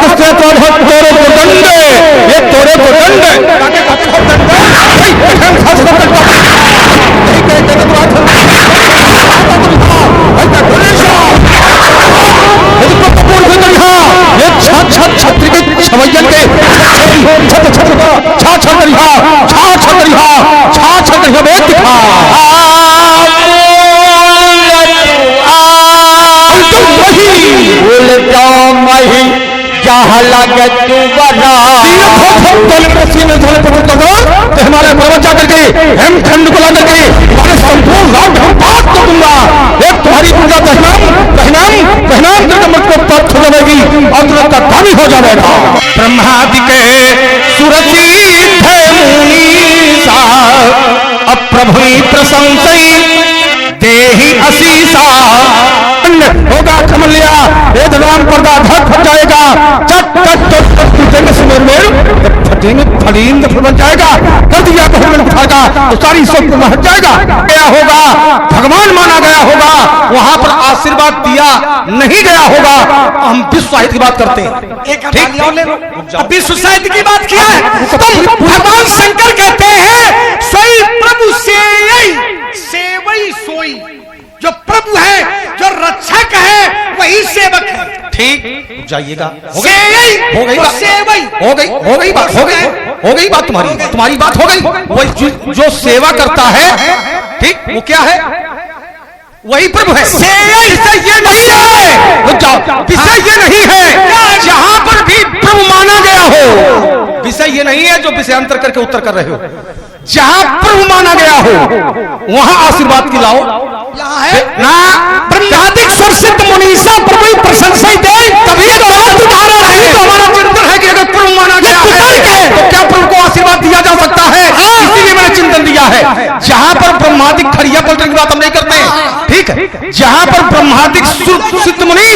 से तोड़ो को दंड, ये तोड़े को दंड छत्री के छवैया के छत छत छा छतरिया छा छतरिया छा छतरिया में दिखा मही जहाँ लगे तू बना हमारे पर्वत जाकर के हम खंड को ला करके हमारे संपूर्ण राम हम पाप को दूंगा। एक तुम्हारी पूजा पहनाम करके मुझको पाप हो जाएगी और तुरंत धामी हो जाएगा। ब्रह्मादि के सुरजीत है मुनीसा अब प्रभु प्रशंसई देहि असीसा होगा कमलिया वेद राम पर्दा धक हो जाएगा चट चट चट सुमेर फटेंगे फलीन बन जाएगा कर दिया तो उठाएगा तो सारी सब हट जाएगा। गया होगा भगवान माना गया होगा वहां पर आशीर्वाद दिया नहीं गया होगा। हम विश्व साहित्य की बात करते हैं विश्व साहित्य की बात किया है तो भगवान शंकर कहते हैं सोई प्रभु सेवई सोई जो प्रभु है जो रक्षक है वही सेवक है। ठीक जाइएगा हो गई बात तुम्हारी बात हो गई। वही जो सेवा करता है ठीक वो क्या है वही प्रभु है। विषय ये नहीं है विषय ये नहीं है जहां पर भी प्रभु माना गया हो। विषय ये नहीं है जो विषयांतर करके उत्तर कर रहे हो। जहां प्रभु माना गया हो वहां आशीर्वाद की लाओ ना। ब्रह्मादिक स्वर्षित मुनीसा प्रभु प्रशंसा दे तभी तो उदाहरण है। तो हमारा चिंतन है कि अगर प्रभु माना गया है तो क्या प्रभु को आशीर्वाद दिया जा सकता है। इसीलिए मैंने चिंतन दिया है जहां पर ब्रह्मादिक खड़िया पलटने की बात हम नहीं करते हैं ठीक है। जहां पर ब्रह्मादिक सिद्ध मुनि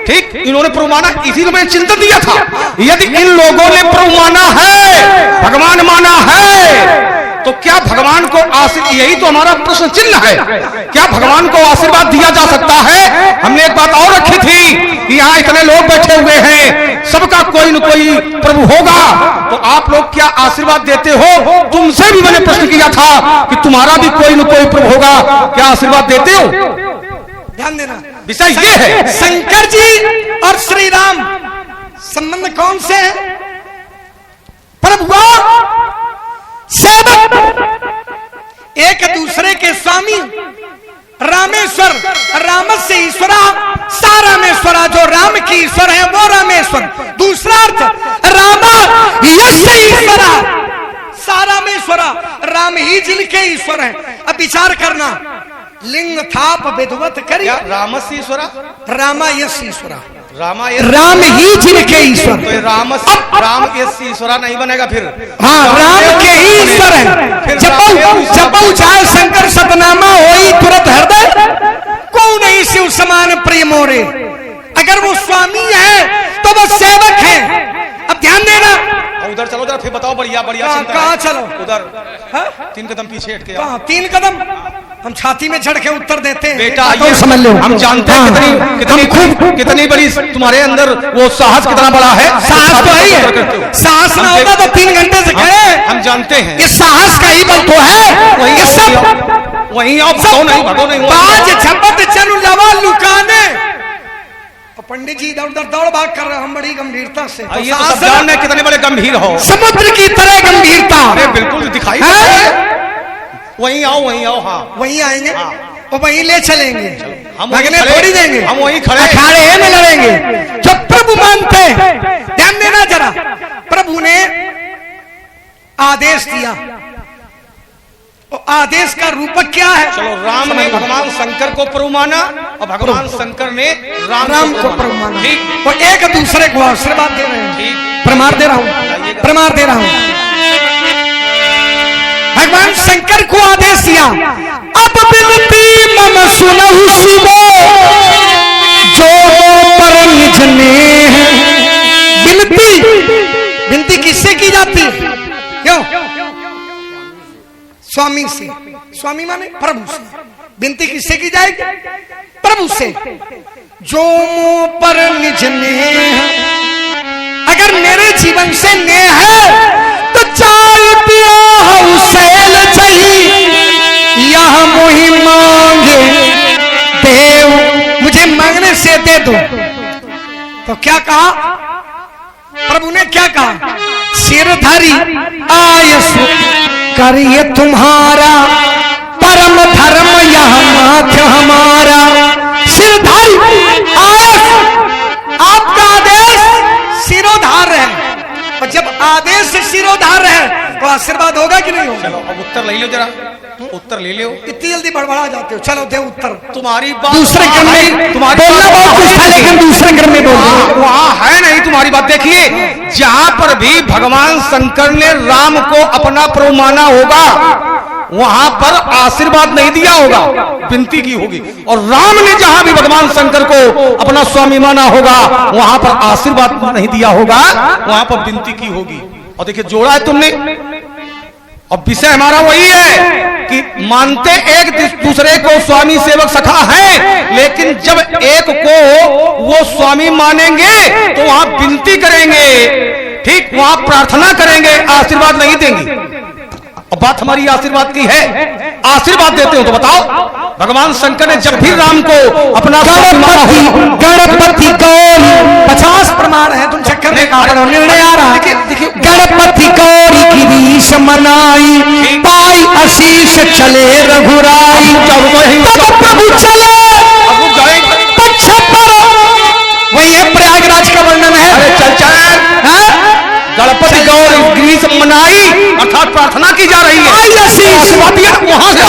ठीक इन्होंने प्रभु माना इसीलिए मैंने चिंतन दिया था। यदि इन लोगों ने प्रभु माना है भगवान माना है तो क्या भगवान को आशीर्वाद यही तो हमारा प्रश्न चिन्ह है क्या भगवान को आशीर्वाद दिया जा सकता है। हमने एक बात और रखी थी कि यहाँ इतने लोग बैठे हुए हैं सबका कोई न कोई प्रभु होगा तो आप लोग क्या आशीर्वाद देते हो। तुमसे भी मैंने प्रश्न किया था कि तुम्हारा भी कोई न कोई प्रभु होगा क्या आशीर्वाद देते हो। ध्यान देना विषय ये है शंकर जी और श्री राम संबंध कौन से है। प्रभु सेवक एक दूसरे के स्वामी रामेश्वर रामस्य ईश्वरा सा रामेश्वरा जो राम की ईश्वर है वो रामेश्वर। दूसरा अर्थ रामा यस्य ईश्वरा सा रामेश्वरा राम ही जिनके ईश्वर है। अब विचार करना लिंग थाप विधवत करी रामस्य ईश्वरा रामा यस्य ईश्वरा राम ही जिनके ईश्वर तो राम ईश्वरा नहीं बनेगा फिर। हाँ राम के ही ईश्वर है। जब चाहे शंकर सतनामा होई तुरंत हृदय को नहीं शिव समान प्रेम मोरे। अगर वो स्वामी है तो वो सेवक है। अब ध्यान देना उधर चलो जरा फिर बताओ बढ़िया कहाँ चलो उधर 3 कदम पीछे हट के 3 कदम हम छाती में झड़ के उत्तर देते हैं बेटा ये समझ लो हम जानते हैं कितनी बड़ी तुम्हारे अंदर वो साहस कितना बड़ा है। साहस तो ही है साहस ना होता तो 3 घंटे से खड़े हम जानते हैं ये साहस का ही बल तो है। वहीं आप भगो नहीं बाज झपट चल लवा लुकाने पंडित जी इधर उधर दौड़ भाग कर रहे हम बड़ी गंभीरता से कितने बड़े गंभीर हो समुद्र की तरह गंभीरता बिल्कुल दिखाई वहीं आओ हाँ वहीं आएंगे और वहीं ले चलेंगे हम थोड़ी देंगे हम वहीं खड़े में लड़ेंगे जो प्रभु मानते हैं। ध्यान देना जरा प्रभु ने आदेश दिया और आदेश का रूपक क्या है। चलो राम ने भगवान शंकर को प्रभु माना और भगवान शंकर ने राम को प्रभु माना ठीक और एक दूसरे को आशीर्वाद दे रहे हैं। प्रमाण दे रहा हूं भगवान शंकर को आदेश दिया अब विनती मम सुनहु शिवो जो पर निज ने। विनती किससे की जाती है क्यों स्वामी से। स्वामी माने प्रभु से। विनती किससे की जाएगी प्रभु से। जो पर निज ने अगर मेरे जीवन से नेह है तो चाय पिया हूं सैल चाहिए, यह मोहि मांगे देव, मुझे मांगने से दे दो। तो क्या कहा प्रभु ने, क्या कहा, सिरधारी आयस करिए तुम्हारा, परम धर्म यह माथ हमारा। सिरधारी आयस, आपका आदेश सिरोधार है, और जब आदेश सिरोधार है तो आशीर्वाद होगा कि नहीं होगा? चलो अब उत्तर ले लो, जरा उत्तर ले लो। इतनी जल्दी बड़बड़ा जाते हो, चलो दे उत्तर। तुम्हारी बात दूसरे क्रम में बोलना बहुत कुछ था, लेकिन दूसरे क्रम में बोल वहां है नहीं तुम्हारी बात। देखिए जहां पर भी भगवान शंकर ने राम को अपना प्रभु माना होगा, वहां पर आशीर्वाद नहीं दिया होगा, विनती की होगी। और राम ने जहां भी भगवान शंकर को अपना स्वामी माना होगा, वहां पर आशीर्वाद नहीं दिया होगा, वहां पर विनती की होगी। और देखिए जोड़ा है तुमने, और विषय हमारा वही है कि मानते एक दूसरे को स्वामी सेवक सखा है, लेकिन जब एक को वो स्वामी मानेंगे तो वहां विनती करेंगे, ठीक, वहां प्रार्थना करेंगे, आशीर्वाद नहीं देंगे। और बात हमारी आशीर्वाद की है, आशीर्वाद देते हो तो बताओ। भगवान शंकर ने जब भी राम को अपना गणपति गौरी 50 प्रमाण है, तुम चक्कर में निर्णय आ रहा है। गणपति गौरी गिरीश मनाई, पाई आशीष चले रघुराई, प्रभु चले पक्ष पर। वही है प्रयागराज का वर्णन है। अरे चल चल, गणपति गौरी गिरीश मनाई अर्थात प्रार्थना की जा रही है, आशीर्वाद वहां से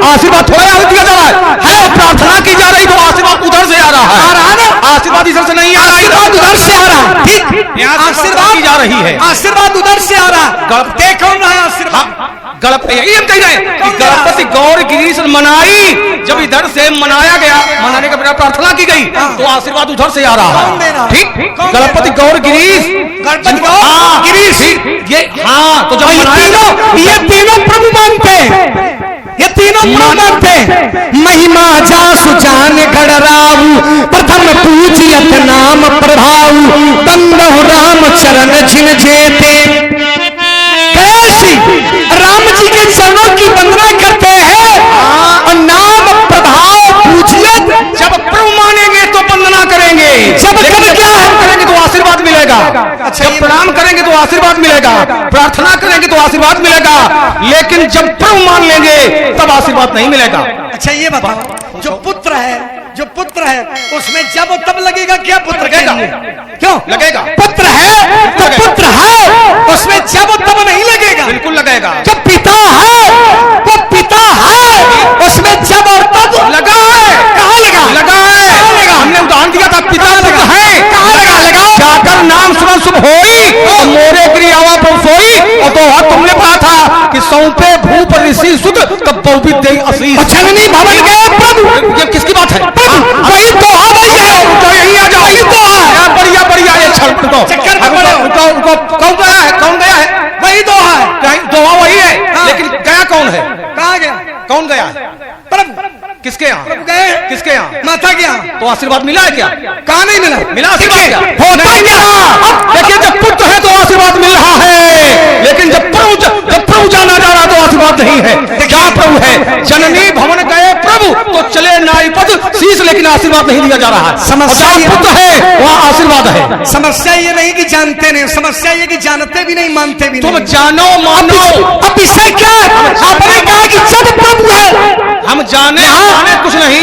आशीर्वाद थोड़ा दिया जा रहा है, प्रार्थना की जा रही तो आशीर्वाद उधर से आ रहा है, आशीर्वाद इधर से नहीं आ रहा, आशीर्वाद उधर से आ रहा है, ठीक, आशीर्वाद की जा रही है, आशीर्वाद उधर से आ रहा है। देखो ना आशीर्वाद, यही हम कह रहे हैं कि गणपति गौरी गिरीश मनाई, जब इधर से मनाया गया, मनाने के बिना प्रार्थना की गई तो आशीर्वाद उधर से आ रहा है, ठीक। गणपति गौर गिरीश, गणपति गौर गिरीश, ये हाँ, तो जब ये तीनों प्रभु मानते हैं, ये तीनों प्रभु मानते हैं। महिमा जासु जान गणराऊ, प्रथम पूजियत नाम प्रभाऊ, बंदहु राम चरण छिन जेते। कैसी राम जी के चरणों की वंदना करते हैं और नाम प्रभाव पूजियत, जब प्रभु मानेंगे तो वंदना करेंगे, जब क्या करेंगे तो आशीर्वाद मिलेगा। अच्छा, जब प्रणाम करेंगे तो आशीर्वाद मिलेगा, प्रार्थना करेंगे तो आशीर्वाद मिलेगा, लेकिन जब प्रभु मान लेंगे तब आशीर्वाद नहीं मिलेगा। अच्छा ये बताओ, जो पुत्र है, जो पुत्र है उसमें जब तब लगेगा, क्या पुत्र लगेगा, क्यों लगेगा, पुत्र है तो पुत्र है, उसमें जब तब नहीं लगेगा, बिल्कुल लगेगा। जो पिता है वो पिता है, उसमें जब और तब लगा है, कहाँ लगा, लगा है, हमने उदाहरण दिया था, पिता पुत्र है, कहाँ लगा, लगाओ, जाकर नाम सुन शुभ होई और मोरे क्रियावा पर सोई। और तो तुमने कहा था कि सौंपे भूप ऋषि सुध तब बहुविद दे आशीष, जननी भवन गए प्रभु। ये किसकी बात है? वही तो है, वही है, तो यही आ जाओ, वही तो है, बढ़िया बढ़िया, ये छल तो चक्कर में पड़े हो। कौन गया है, कौन गया है? वही तो है, कहीं दोहा वही है, लेकिन गया कौन है? कहाँ गया? कौन गया है? प्रभु किसके यहाँ गए? किसके यहाँ? माता के यहाँ। तो आशीर्वाद मिला है क्या? कहाँ नहीं मिला? मिला आशीर्वाद क्या? होता क्या? देखिए जब पुत्र है तो आशीर्वाद मिल रहा है, लेकिन जब प्रभु जाना जा रहा तो आशीर्वाद नहीं है। क्या प्रभु है? जननी भवन गए प्रभु तो चले नाई पद शीश, लेकिन आशीर्वाद नहीं दिया जा रहा है। समस्या पुत्र है वहाँ आशीर्वाद है। समस्या ये नहीं कि जानते नहीं, समस्या ये कि जानते भी नहीं, मानते भी तुम नहीं। जानो मानो, अब इससे क्या? आपने कहा कि जब प्रभु है, हम जाने माने कुछ नहीं,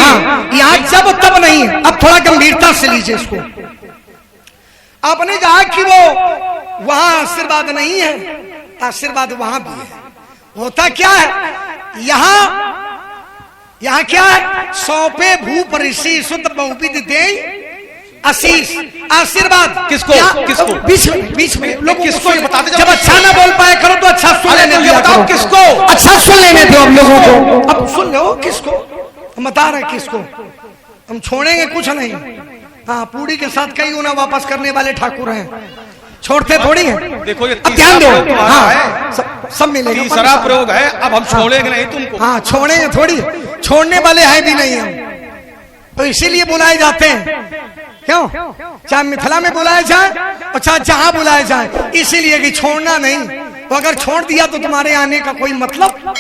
यहाँ जब तब नहीं है। अब थोड़ा गंभीरता से लीजिए इसको। आपने कहा कि वो वहां आशीर्वाद नहीं है, आशीर्वाद वहां भी है। होता क्या है? यहाँ क्या है? सौंपे भूप ऋषि सुत बहुविद दे आशीष, आशीर्वाद किसको? किसको? बीच में लोग किसको ये बताते जाओ। जब अच्छा ना बोल पाए करो तो अच्छा सुन लेने तो ये दिया बताओ करो। किसको? अच्छा सुन लेने दो हम लोगों को। अब सुन लो किसको, हम बता रहे किसको, हम छोड़ेंगे कुछ नहीं। हाँ, पूरी के साथ कई गुना वापस करने वाले ठाकुर हैं, छोड़ते थोड़ी हैं। देखो ये अब ध्यान दो, हाँ है, सब मिलेगा, तीसरा प्रयोग है। अब हम छोड़ेंगे नहीं तुमको। हाँ छोड़ेंगे थोड़ी, छोड़ने वाले हैं भी नहीं हम, तो इसीलिए बुलाए जाते हैं क्यों? चाहे मिथिला में बुलाया जाए और चाहे जहां बुलाया जाए, इसीलिए कि छोड़ना नहीं। तो अगर छोड़ दिया तो तुम्हारे आने का कोई मतलब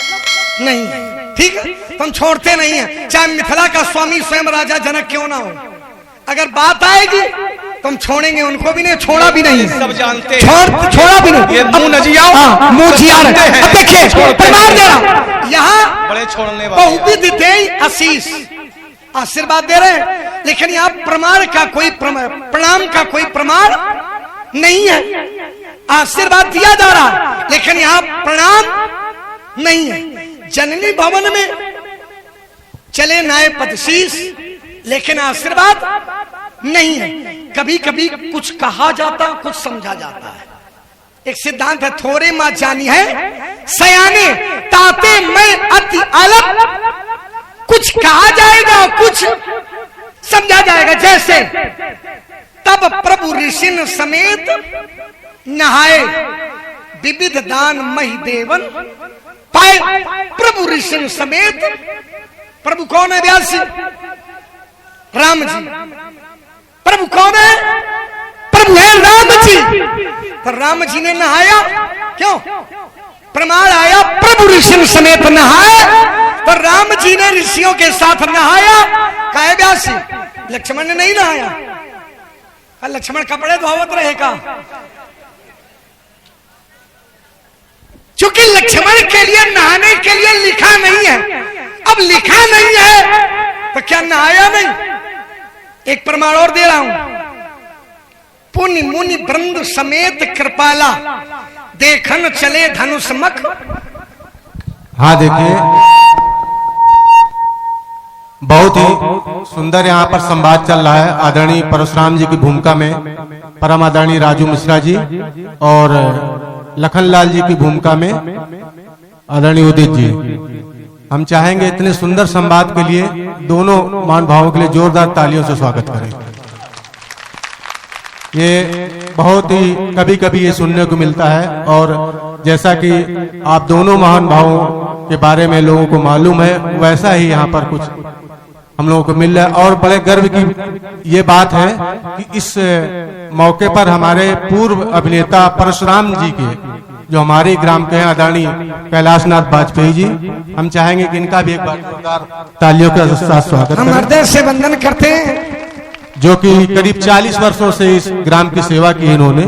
नहीं है, ठीक है? तो हम छोड़ते नहीं है, चाहे मिथिला का स्वामी स्वयं राजा जनक क्यों ना हो। अगर बात आएगी तो हम छोड़ेंगे उनको भी नहीं, छोड़ा भी नहीं, सब जानते हैं। छोड़ा भी नहीं। ये मुंह नजिया, हाँ, मुंह जिया। अब देखिए प्रमाण दे रहा, यहाँ बड़े छोड़ने वाले बहुविध देई आशीष, आशीर्वाद दे रहे हैं, लेकिन यहाँ प्रमाण का कोई प्रणाम का कोई प्रमाण नहीं है। आशीर्वाद दिया जा रहा लेकिन यहाँ प्रणाम नहीं है। जननी भवन में चले नाय पदशीष, लेकिन आशीर्वाद नहीं है। कभी कभी कुछ कहा जाता, कुछ समझा जाता है। एक सिद्धांत है, थोड़े मां जानी है सयाने, ताते मैं अति अलग। कुछ कहा जाएगा, कुछ समझा जाएगा। जैसे तब प्रभु ऋषि समेत नहाए, विविध दान मही देवन पाए। प्रभु ऋषि समेत, प्रभु कौन है व्यास जी? राम जी। प्रभु कौन है? प्रभु है राम जी। तो राम जी ने नहाया, क्यों? प्रमाण आया प्रभु ऋषि समेत नहाए, तो राम जी ने ऋषियों के साथ नहाया। कहे व्यास जी लक्ष्मण ने नहीं नहाया? लक्ष्मण कपड़े धोवत रहेगा, क्योंकि लक्ष्मण के लिए नहाने के लिए लिखा नहीं है। अब लिखा नहीं है तो क्या नहाया नहीं? एक प्रमाण और दे रहा हूं, पुण्य मुनि वृंद समेत कृपाला, देखन चले धनुष मख। हाँ देखिए, बहुत ही सुंदर यहाँ पर संवाद चल रहा है। आदरणीय परशुराम जी की भूमिका में परम आदरणीय राजू मिश्रा जी और लखनलाल जी की भूमिका में आदरणीय उदित जी। हम चाहेंगे इतने सुंदर संवाद के लिए दोनों महानुभावों के लिए जोरदार तालियों से स्वागत करें। ये बहुत ही कभी कभी ये सुनने को मिलता है, और जैसा कि आप दोनों महानुभावों के बारे में लोगों को मालूम है, वैसा ही यहाँ पर कुछ हम लोगों को मिल रहा है। और बड़े गर्व की ये बात है कि इस मौके पर हमारे पूर्व अभिनेता परशुराम जी के, जो हमारे ग्राम के हैं, आदरणीय कैलाशनाथ वाजपेयी जी, हम चाहेंगे कि इनका भी एक बार जोरदार तालियों के साथ स्वागत हम हृदय से वंदन करते हैं। जो कि करीब 40 वर्षों से इस ग्राम की सेवा की इन्होंने,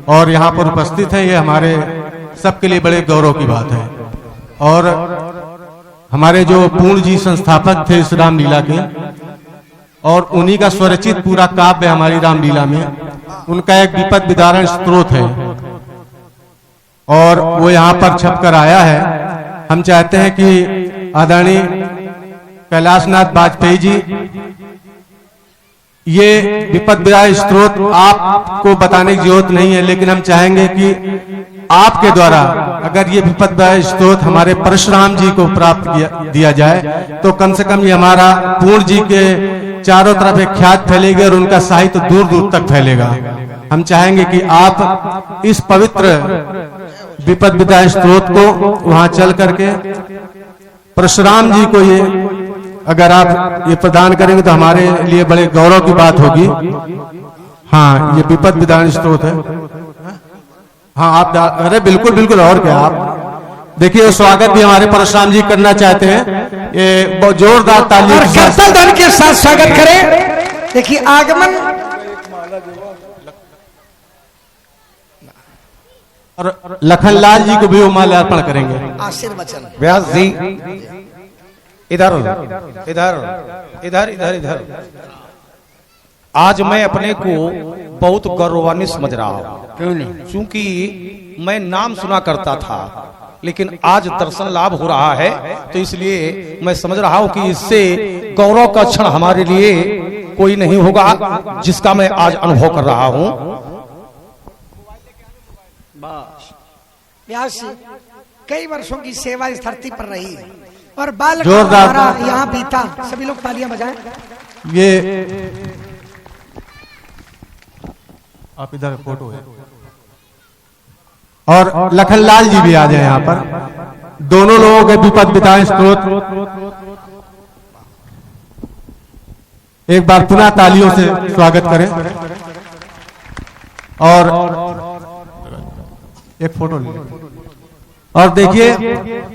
और यहाँ पर उपस्थित है, ये हमारे सबके लिए बड़े गौरव की बात है। और हमारे जो पूर्ण जी संस्थापक थे इस रामलीला के, और उन्हीं का स्वरचित पूरा काव्य हमारी रामलीला में, उनका एक विपद विदारण स्त्रोत है और वो यहाँ पर छपकर आया है। हम चाहते हैं कि आदरणीय कैलाशनाथ वाजपेयी जी, ये विपद विदारण स्त्रोत आपको बताने की जरूरत नहीं है, लेकिन हम चाहेंगे कि आपके द्वारा अगर ये विपद विदारण स्त्रोत हमारे परशुराम जी को प्राप्त दिया जाए, तो कम से कम ये हमारा पूर्ण जी के चारों तरफ एक ख्यात फैलेगी और उनका साहित्य दूर दूर तक फैलेगा। हम चाहेंगे कि आप इस पवित्र विपद विदारण स्त्रोत को वहां चल करके परशुराम जी को ये अगर आप ये प्रदान करेंगे तो हमारे लिए बड़े गौरव की बात होगी। हाँ, ये विपद विदारण स्त्रोत है। हाँ आप, अरे बिल्कुल बिल्कुल, और क्या। आप देखिए, स्वागत भी हमारे परशुराम जी करना चाहते हैं। ये बहुत जोरदार तालियों के साथ स्वागत करें। देखिए आगमन, और लखनलाल जी को भी वो माल्यार्पण करेंगे। आशीर्वचन। व्यास जी इधर इधर इधर इधर इधर। आज मैं अपने को बहुत गौरवान्वित समझ रहा हूँ, क्योंकि मैं नाम सुना करता था, लेकिन आज दर्शन लाभ हो रहा है, तो इसलिए मैं समझ रहा हूँ कि इससे गौरव का क्षण हमारे लिए कोई नहीं होगा, जिसका मैं आज अनुभव कर रहा हूँ। व्यास जी कई वर्षों की सेवा इस धरती पर रही है, और बाल जोरदार यहाँ बीता। सभी लोग तालियां बजाएं। ये आप इधर फोटो है, और लखनलाल जी भी आ जाए यहाँ पर। दोनों लोगों के विपद विदारण स्त्रोत एक बार पुनः तालियों से स्वागत करें। और एक फोटो ले। और देखिए,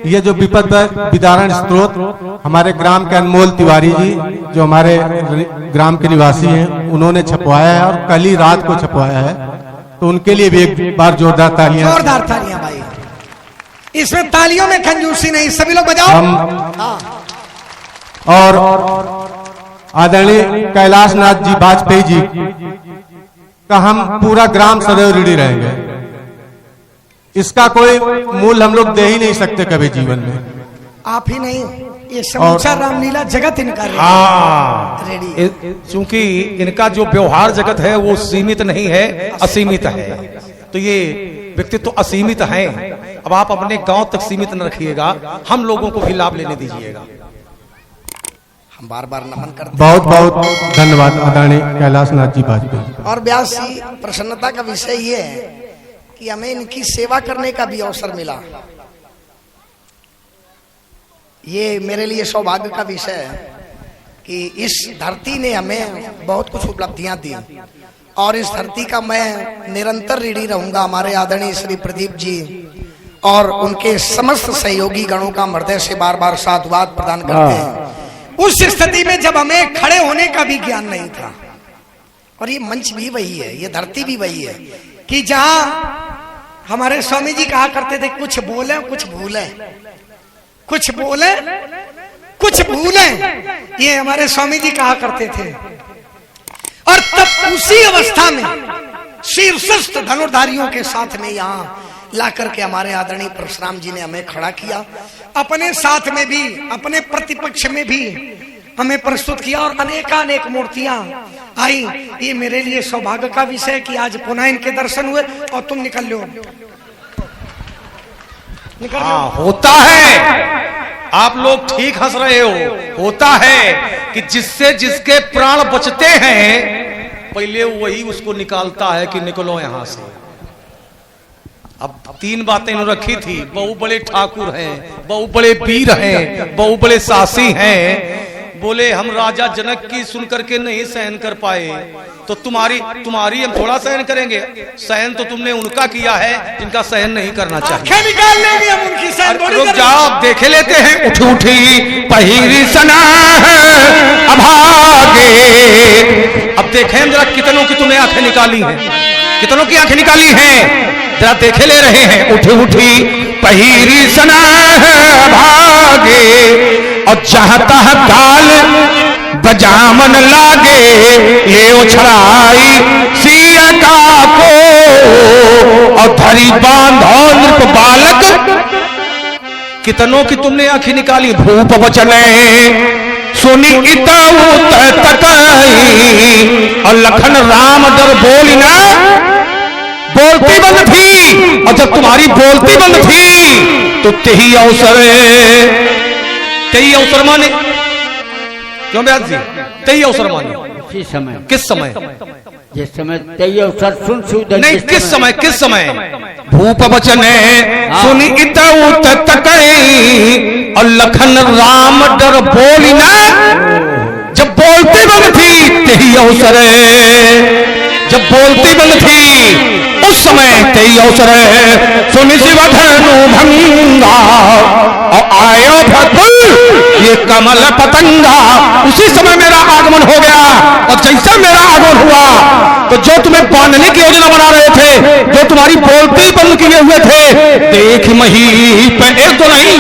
ये जो विपद विदारण स्त्रोत हमारे ग्राम के अनमोल तिवारी जी, जो हमारे ग्राम के निवासी हैं, उन्होंने छपवाया है और कल ही रात को छपवाया है, तो उनके लिए भी एक बार जोरदार तालियां। जोरदार तालियां भाई, इसमें तालियों में कंजूसी नहीं, सभी लोग बजाओ। और आदरणीय कैलाशनाथ जी वाजपेयी जी का हम पूरा ग्राम सदैव ऋणी रहेंगे। इसका कोई मूल हम लोग दे ही नहीं सकते कभी जीवन में। आप ही नहीं, ये समूचा रामलीला जगत इनका रेडी। चूंकि इनका जो व्यवहार जगत है वो सीमित नहीं है, असीमित है। तो ये व्यक्तित्व तो असीमित है। अब आप अपने गांव तक सीमित न रखिएगा, हम लोगों को भी लाभ लेने दीजिएगा। हम बार बार नमन करते हैं। बहुत बहुत धन्यवाद आदरणीय कैलाशनाथ जी वाजपेयी। और व्यास जी, प्रसन्नता का विषय ये है कि हमें इनकी सेवा करने का भी अवसर मिला। ये मेरे लिए सौभाग्य का विषय है कि इस धरती ने हमें बहुत कुछ उपलब्धियां दी, और इस धरती का मैं निरंतर ऋणी रहूंगा। हमारे आदरणीय श्री प्रदीप जी और उनके समस्त सहयोगी गणों का हृदय से बार बार साधुवाद प्रदान करते हैं। उस स्थिति में जब हमें खड़े होने का भी ज्ञान नहीं था, और ये मंच भी वही है, ये धरती भी वही है कि जहां हमारे स्वामी जी कहा करते थे, कुछ बोले कुछ भूले, कुछ बोले कुछ भूले, ये हमारे स्वामी जी कहा करते थे। और तब उसी अवस्था में शीर्षस्थ धनुर्धारियों के साथ में यहाँ ला करके हमारे आदरणीय परशुराम जी ने हमें खड़ा किया, अपने साथ में भी अपने प्रतिपक्ष में भी हमें प्रस्तुत किया, और अनेकानेक मूर्तियां आई। ये मेरे लिए सौभाग्य का विषय कि आज पुनः इनके दर्शन हुए। और तुम निकल लो, निकल लो। होता है, आप लोग ठीक हंस रहे हो। होता है कि जिससे जिसके प्राण बचते हैं, पहले वही उसको निकालता है कि निकलो यहां से। अब तीन बातें इन्होंने रखी थी, बहु बड़े ठाकुर हैं, बहु बड़े वीर हैं, बहु बड़े सासी हैं। बोले हम राजा जनक की सुन करके नहीं सहन कर पाए, तो तुम्हारी हम थोड़ा सहन करेंगे। सहन तो तुमने उनका किया है जिनका सहन नहीं करना चाहिए। निकाल लेंगे हम उनकी सहन। रुक जाओ, देखे लेते हैं। उठ उठी पहिरी सना अभागे। अब देखें जरा कितनों की तुमने आंखें निकाली हैं, कितनों की आंखें निकाली हैं, जरा देखे ले रहे हैं। उठी उठी पहिरी सना भागे, और चाहता है काल बजामन लागे, ले उछड़ाई सिया का को, और धरी बांधो नृप बालक। कितनों की तुमने आंखें निकाली। भूप वचने सुनी इताऊ तकई, और लखन राम डर बोली ना, बोलती बंद थी। और जब तुम्हारी बोलती बंद थी तो तेही अवसर माने। क्यों व्यास जी? तेही अवसर माने। उसी समय। किस समय? जिस समय तेही अवसर सुन सुधर। नहीं, किस समय? किस समय? भूप वचने सुनी इताऊ तकई, और लखन राम डर बोली ना। जब बोलती बंद थी तेही अवसर, जब बोलती बंद थी उस समय तेई अवसर सुनि शिव धनु भंगा, और आयो भकुल ये कमल पतंगा। उसी समय मेरा आगमन हो गया, और जैसा मेरा आगमन हुआ तो जो तुम्हें बांधने की योजना बना रहे थे, जो तुम्हारी बोलती बंद किए हुए थे, देख मही पे एक तो नहीं,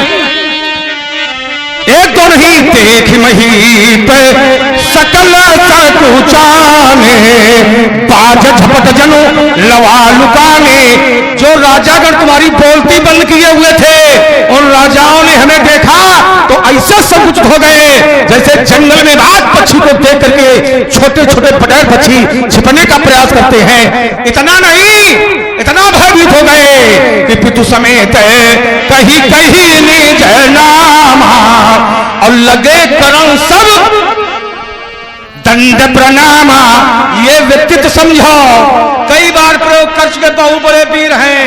एक तो नहीं, देख मही पे सकल सकुचाने, बाज झपट जनो लवा लुकाने। जो राजागण तुम्हारी बोलती बंद किए हुए थे, और राजाओं ने हमें देखा तो ऐसा संकुचित हो गए जैसे जंगल में बाघ पक्षी को देख करके छोटे छोटे बटैर पक्षी छिपने का प्रयास करते हैं। इतना नहीं, इतना भयभीत हो गए कि पितु समेत कहीं कहीं निज नामा, और लगे करण सब दंड प्रणामा। ये व्यक्तित्व समझो, कई बार प्रयोग कर चुके बहु बड़े वीर हैं,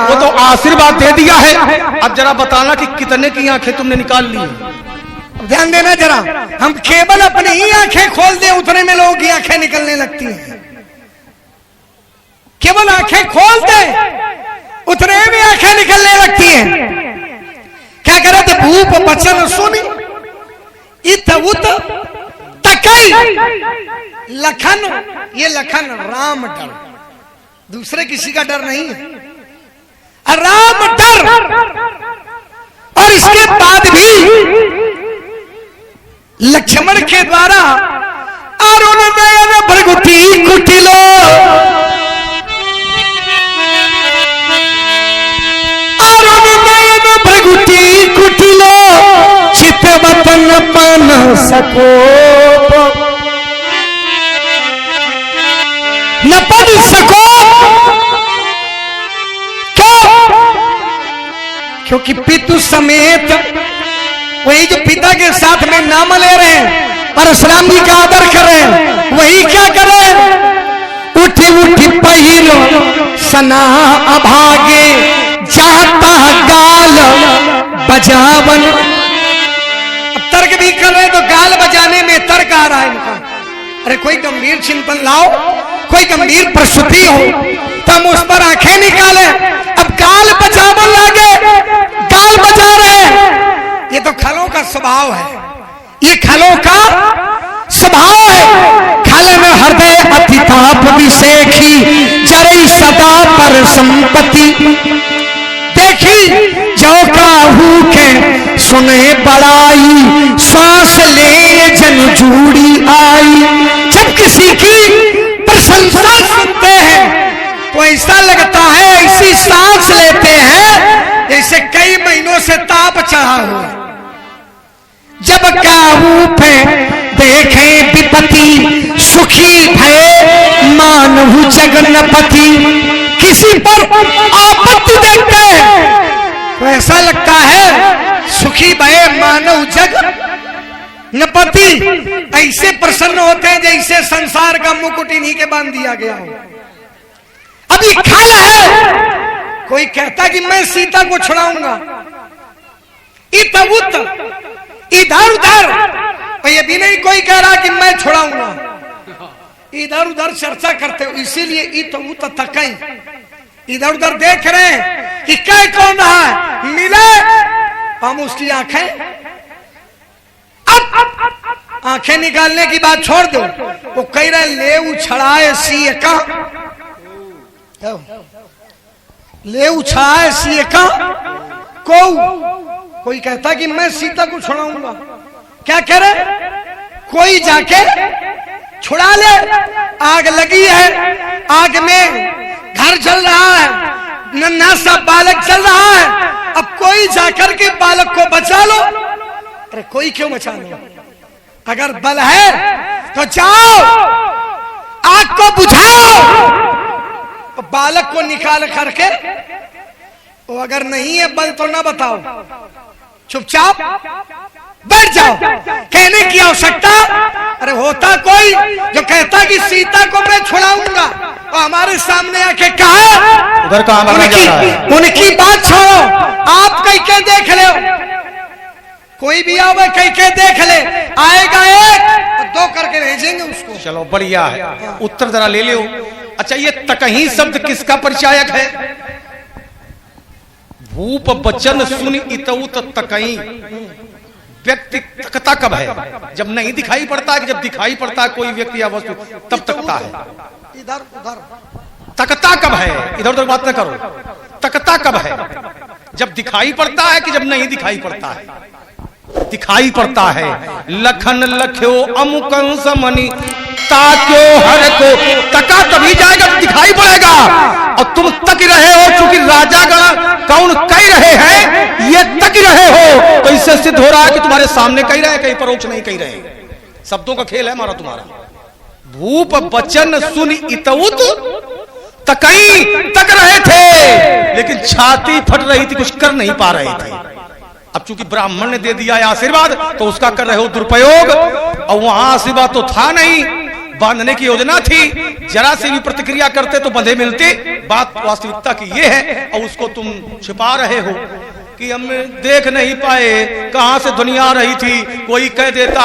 वो तो आशीर्वाद दे दिया है। अब जरा बताना कि कितने की आंखें तुमने निकाल ली। ध्यान देना जरा, हम केवल अपनी ही आंखें खोल दें उतने में लोगों की आंखें निकलने लगती हैं। केवल आंखें खोल दें उतने में आंखें निकलने लगती हैं। क्या करे थे? भूप बचन सुनी इत उत तकई लखन, ये लखन राम डर, दूसरे किसी का डर नहीं है, राम डर। और इसके बाद भी लक्ष्मण के द्वारा अरुण नयन भृगुति कुटिलो, अरुण नयन भृगुति कुटिलो, चितवतन पन सको न पन सको। क्यों? क्योंकि पितु समेत, वही जो पिता के साथ में नाम ले रहे हैं, परशुराम जी का आदर कर रहे हैं, वही क्या कर रहे हैं? उठी उठी पहिलो सना अभागे, जाता गाल बजावन। अब तर्क भी कर रहे हैं तो गाल बजाने में तर्क आ रहा है इनका। अरे कोई गंभीर चिंतन लाओ, कोई गंभीर प्रस्तुति हो तो हम उस पर आंखें निकाले। अब गाल बजावन लागे, गाल बजा रहे हैं, ये तो खलों का स्वभाव है, ये खलों का स्वभाव है। खल में हृदय अतिताप विषेखी, जरई सदा पर संपत्ति। देखी जो काहू के सुने बड़ाई, श्वास ले जन जूड़ी आई। जब किसी की प्रशंसा सुनते हैं तो ऐसा लगता है, ऐसी सांस लेते हैं जैसे कई महीनों से ताप चढ़ा हुआ। जब काहू पे देखे विपत्ति, सुखी भय मानहु जगन्नपति। किसी पर आपत्ति देखते हैं तो ऐसा लगता है सुखी भय मानव जग नपति। ऐसे प्रसन्न होते हैं जैसे संसार का मुकुट इन्हीं के बांध दिया गया हो। अभी खल है, कोई कहता कि मैं सीता को छुड़ाऊंगा, इधर उधर, ये भी नहीं कोई कह रहा कि मैं छुड़ाऊंगा, इधर उधर चर्चा करते हो। इसीलिए इत उत तकई, इधर उधर देख रहे हैं कि क्या कौन रहा है, मिले हम उसकी आंखें, अब आंखें निकालने की बात छोड़ दो। वो कह रहे ले उछड़ाए सी का, ले उछड़ाए सी का को। कोई कहता कि मैं सीता को छुड़ाऊंगा, क्या कह रहे? कोई जाके छुड़ा ले, आग लगी है, आग में घर जल रहा है, नन्हा सा बालक चल रहा है, अब कोई जाकर के बालक को बचा लो। अरे कोई क्यों बचा लो? अगर बल है तो जाओ आग को बुझाओ, बालक को निकाल करके। वो अगर नहीं है बल तो ना बताओ, चुपचाप बैठ जाओ। कहने की आवश्यकता, अरे होता कोई जो कहता कि सीता को मैं छुड़ाऊंगा और हमारे सामने आके कहा उधर कहां भागा जा रहा है? उनकी बात छोड़ो, आप कह के देख ले, कोई भी आवे कह के देख ले, आएगा एक और दो करके भेजेंगे उसको। चलो बढ़िया है, उत्तर जरा ले लो। अच्छा, ये तकही शब्द किसका परिचायक है? भूप बचन सुन इतउत तकई। व्यक्ति तकता कब है? जब नहीं दिखाई पड़ता है, कि जब दिखाई पड़ता है कोई व्यक्ति या वस्तु तब तकता है। इधर उधर तकता कब है? इधर उधर बात न करो। तकता कब है? जब दिखाई पड़ता है कि जब नहीं दिखाई पड़ता है? दिखाई पड़ता है। लखन लख्यो अमुकं समनि ताक्यो हर को। तका तभी जाएगा जब दिखाई पड़ेगा, और तुम तक रहे हो, चूंकि राजागण कौन कह रहे हैं, ये तक रहे हो, तो इससे सिद्ध हो रहा है कि तुम्हारे सामने कह रहे हैं, कहीं परोक्ष नहीं कह रहे। शब्दों का खेल है हमारा तुम्हारा। भूप बचन सुन इतउत तकई, तक रहे थे लेकिन छाती फट रही थी, कुछ कर नहीं पा रहे थे। अब चूंकि ब्राह्मण ने दे दिया है आशीर्वाद, तो उसका कर रहे हो दुरुपयोग, और वहां आशीर्वाद तो था नहीं, बांधने की योजना थी, जरा से भी प्रतिक्रिया करते तो बंधे मिलते। बात वास्तविकता की ये है, और उसको तुम छिपा रहे हो कि हम देख नहीं पाए कहां से दुनिया आ रही थी, कोई कह देता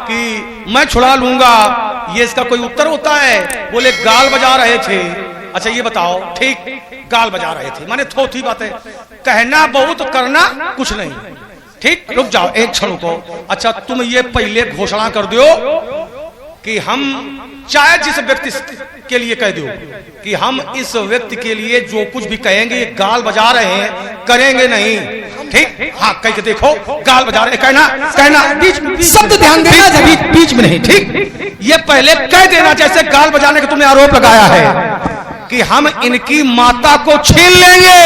कि मैं छुड़ा लूंगा, ये इसका कोई उत्तर होता है? बोले गाल बजा रहे थे। अच्छा ये बताओ, ठीक गाल बजा रहे थे माने थोथी बातें, कहना बहुत करना कुछ नहीं। ठीक, रुक जाओ एक क्षण को। अच्छा तुम ये पहले घोषणा कर दो कि हम चाहे जिस व्यक्ति के लिए कह दो कि हम इस व्यक्ति के लिए जो कुछ भी कहेंगे ये गाल बजा रहे हैं, करेंगे नहीं। ठीक, हाँ कह के देखो, गाल बजा रहे, कहना बीच शब्द ध्यान देना, बीच में नहीं। ठीक, ये पहले कह देना जैसे गाल बजाने का तुमने आरोप लगाया है कि हम इनकी माता को छीन लेंगे,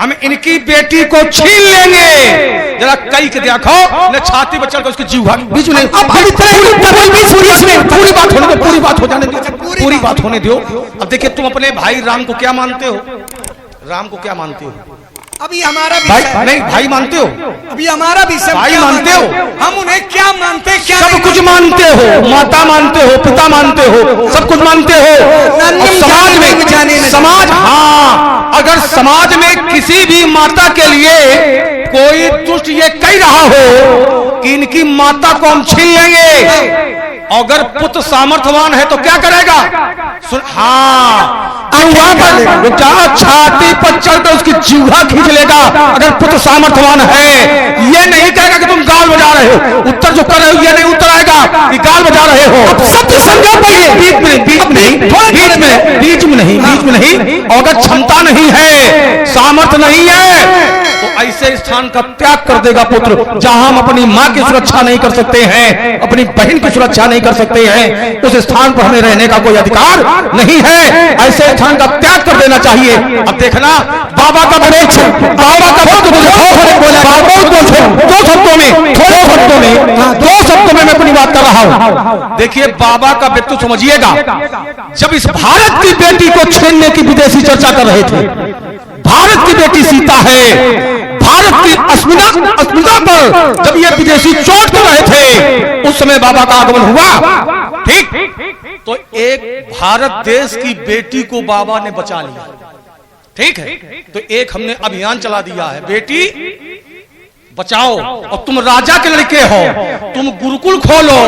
हम इनकी बेटी को छीन लेंगे। जरा कई के देखो न छाती बच्चा को उसकी जीव बीच में पूरी बात होने दो, पूरी बात हो जाने दो, पूरी बात होने दो। अब देखिए तुम अपने भाई राम को क्या मानते हो? राम को क्या मानते हो? अभी हमारा भाई नहीं, भाई मानते हो? अभी हमारा विषय भाई मानते हो? हम उन्हें क्या मानते, क्या सब कुछ मानते हो, माता मानते हो, पिता मानते हो, सब कुछ मानते हो। समाज में समाज, हाँ अगर समाज में किसी भी माता के लिए कोई दुष्ट ये कह रहा हो कि इनकी माता को हम छीन लेंगे, अगर पुत्र सामर्थ्यवान है तो क्या करेगा? हाँ छाती पर चलकर उसकी जीवा खींच लेगा अगर पुत्र सामर्थ्यवान है। ये नहीं कहेगा कि तुम गाल बजा रहे हो, उत्तर जो कर रहे हो ये नहीं उत्तर आएगा कि गाल बजा रहे हो। सत्य संज्ञा पाइए, बीच में नहीं। अगर क्षमता नहीं है, सामर्थ्य नहीं है तो ऐसे स्थान का त्याग कर देगा पुत्र जहां हम अपनी मां की सुरक्षा नहीं कर सकते हैं, अपनी बहन की सुरक्षा नहीं कर सकते हैं, उस स्थान पर हमें रहने का कोई अधिकार नहीं है। ऐसे स्थान का त्याग कर देना चाहिए। अब देखना बाबा का विवेक, बाबा का दो शब्दों में मैं अपनी बात कर रहा हूं। देखिए बाबा का व्यक्ति समझिएगा, जब इस भारत की बेटी को छीनने की विदेशी चर्चा कर रहे थे, भारत की बेटी सीता है, भारत की अस्मिता पर जब ये विदेशी चोट कर रहे थे उस समय बाबा का आगमन हुआ। ठीक, तो एक भारत देश की बेटी को बाबा ने बचा लिया। ठीक है, तो एक हमने अभियान चला दिया है, बेटी बचाओ। और तुम राजा के लड़के हो, तुम गुरुकुल खोलो,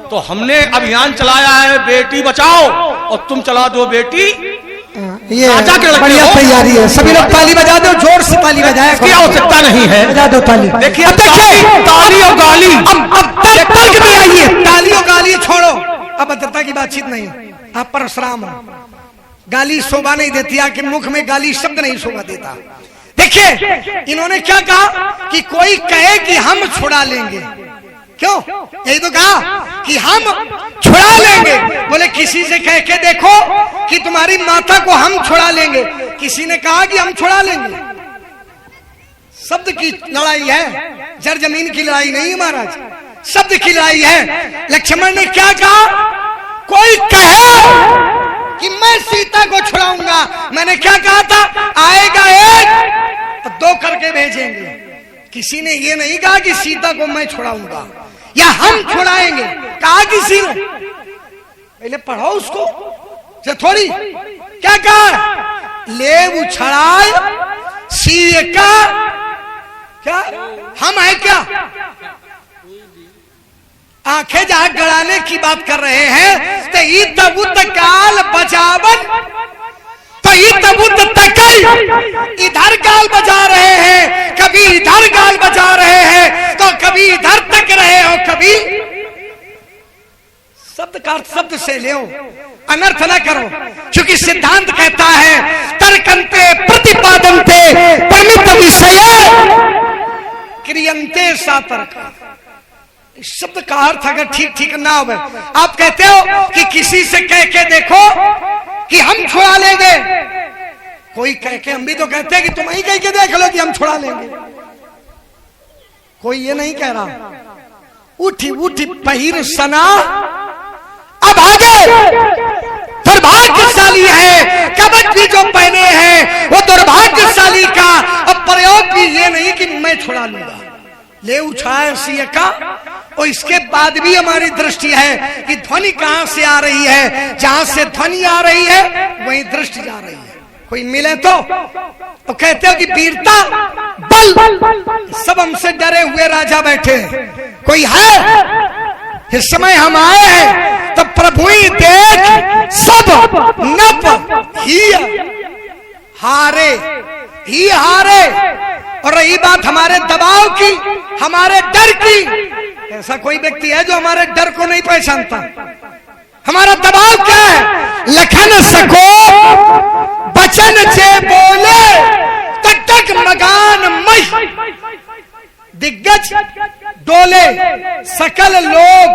तो हमने अभियान चलाया है बेटी बचाओ, और तुम चला दो बेटी ये बढ़िया तैयारी है। सभी लोग ताली बजा दो, जोर से ताली बजाया, इसकी आवश्यकता नहीं है, बजा दो ताली। देखिए ताली और गाली, अब तर्क में आइए, ताली और गाली छोड़ो, अब भद्रता की बातचीत नहीं। आप परशुराम हो, गाली शोभा नहीं देती, आपके मुख में गाली शब्द नहीं शोभा देता। देखिए इन्होंने क्या कहा कि कोई कहे कि हम छुड़ा लेंगे, क्यों? यही तो कहा कि हम छुड़ा लेंगे। बोले किसी से कह के देखो कि तुम्हारी माता को हम छुड़ा लेंगे। किसी ने कहा कि हम छुड़ा लेंगे। शब्द की लड़ाई है, जर जमीन की लड़ाई नहीं है महाराज, शब्द की लड़ाई है। लक्ष्मण ने क्या कहा? कोई कहे कि मैं सीता को छुड़ाऊंगा, मैंने क्या कहा था? आएगा एक तो दो करके भेजेंगे। किसी ने ये नहीं कहा कि सीता को मैं छुड़ाऊंगा या हम छुड़ाएंगे, कहा किसी ने? पहले पढ़ो उसको से थोड़ी। क्या कहा? ले उछड़ाए सी का क्या हम है क्या? आंखें जहां गड़ाने की बात कर रहे हैं तो ईद काल बचावन, तो ईद तक इधर गाल बजा रहे हैं, कभी इधर गाल बजा रहे हैं, तो कभी इधर तक रहे हो, कभी शब्द का अर्थ शब्द से ले, अनर्थ न करो, क्योंकि सिद्धांत कहता है तर्कंते प्रतिपादनते प्रमित विषय क्रियंते सातर्क। शब्द का अर्थ अगर ठीक ठीक ना हो, आप कहते हो कि किसी से कह के देखो कि हम छुड़ा लेंगे, कोई कह के, हम भी तो कहते हैं कि तुम ही कह के देख लो कि हम छुड़ा लेंगे, कोई ये नहीं कह रहा। उठी उठी पहिर सना, अब आगे दुर्भाग्यशाली है, कवच भी जो पहने हैं वो दुर्भाग्यशाली का। अब प्रयोग भी ये नहीं कि मैं छुड़ा लूंगा, ले उछाए सीए का। और इसके बाद भी हमारी दृष्टि है कि ध्वनि कहां से आ रही है, जहां से ध्वनि आ रही है वहीं दृष्टि जा रही है। कोई मिले तो कहते हो कि वीरता बल, सब हमसे डरे हुए राजा बैठे हैं। कोई है? इस समय हम आए हैं तो प्रभु ही देख सब नप ही हारे, ही हारे। और रही बात हमारे दबाव की, हमारे डर की, ऐसा कोई व्यक्ति है जो हमारे डर को नहीं पहचानता? हमारा दबाव क्या है? लखन सको बचन जे बोले तटक मगान मई, दिग्गज डोले सकल लोग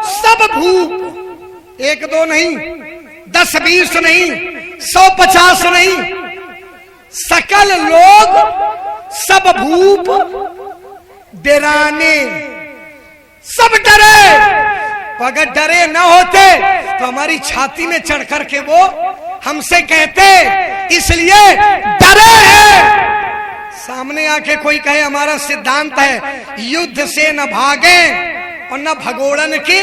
सब भूप, 1 2 नहीं, 10 20 नहीं, 100 50 नहीं, सकल लोग सब भूप डराने, सब डरे। तो अगर डरे न होते तो हमारी छाती में चढ़ करके वो हमसे कहते, इसलिए डरे हैं। सामने आके कोई कहे हमारा सिद्धांत है युद्ध से न भागे और न भगोड़न की।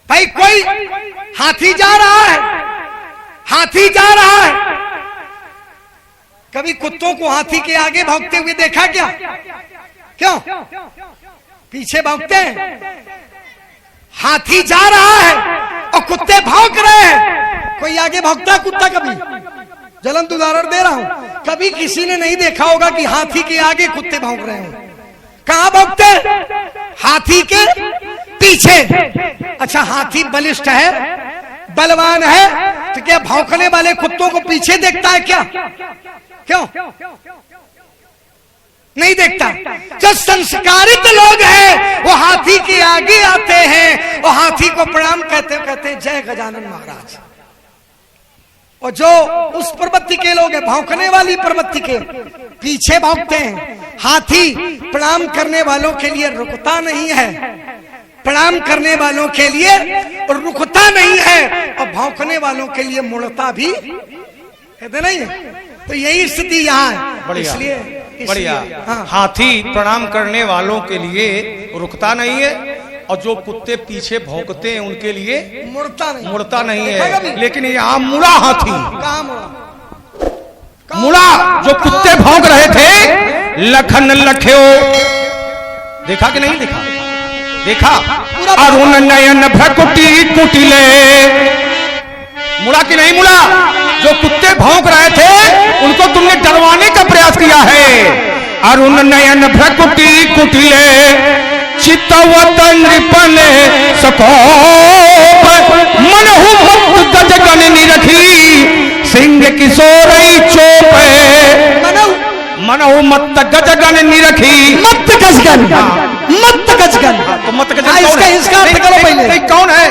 भाई कोई हाथी जा रहा है, हाथी जा रहा है, कभी कुत्तों को हाथी के आगे भागते हुए देखा क्या? क्यों पीछे भागते हैं? हाथी जा रहा है और कुत्ते भाग रहे हैं। कोई आगे भागता है कुत्ता? कभी ज्वलंत उदाहरण दे रहा हूं, कभी किसी ने नहीं देखा होगा कि हाथी के आगे कुत्ते भाग रहे हो। कहां भागते? हाथी के पीछे। अच्छा, हाथी बलिष्ठ है, बलवान है, तो क्या भौंकने वाले कुत्तों को पीछे देखता है क्या? क्यों नहीं देखता? जो संस्कारित लोग हैं वो हाथी के आगे आते हैं और हाथी को प्रणाम कहते जय गजानन महाराज। और जो उस प्रवृत्ति के लोग हैं, भौंकने वाली प्रवृत्ति के, पीछे भौंकते हैं। हाथी प्रणाम करने वालों के लिए रुकता नहीं है, प्रणाम करने वालों के लिए रुकता नहीं है, और भौंकने वालों के लिए मुड़ता भी कहते नहीं है। तो यही स्थिति यहाँ है। इसलिए बढ़िया। हाँ। हाथी प्रणाम करने वालों के लिए रुकता नहीं है, और जो कुत्ते पीछे भौंकते हैं उनके लिए मुड़ता नहीं है। लेकिन यहाँ मुड़ा हाथी, कहाँ मुड़ा। जो कुत्ते भौंक रहे थे, लखन लख्यो, देखा कि नहीं देखा? देखा। अरुण नयन भ्रकुटी कुटिले, मुड़ा कि नहीं मुड़ा? जो कुत्ते भौंक रहे थे उनको तुमने डरवाने का प्रयास किया है। अरुण नयन भ्रकुटी कुटिले चित्तवत नृपन सकोप, मनहु मत गजगन निरखी सिंह किशोर चोप, मनहु मत गजगन निरखी, मत गजगन, मत गजगन। तो मत गजगन कौन है? इसका अर्थ करो पहले। कौन है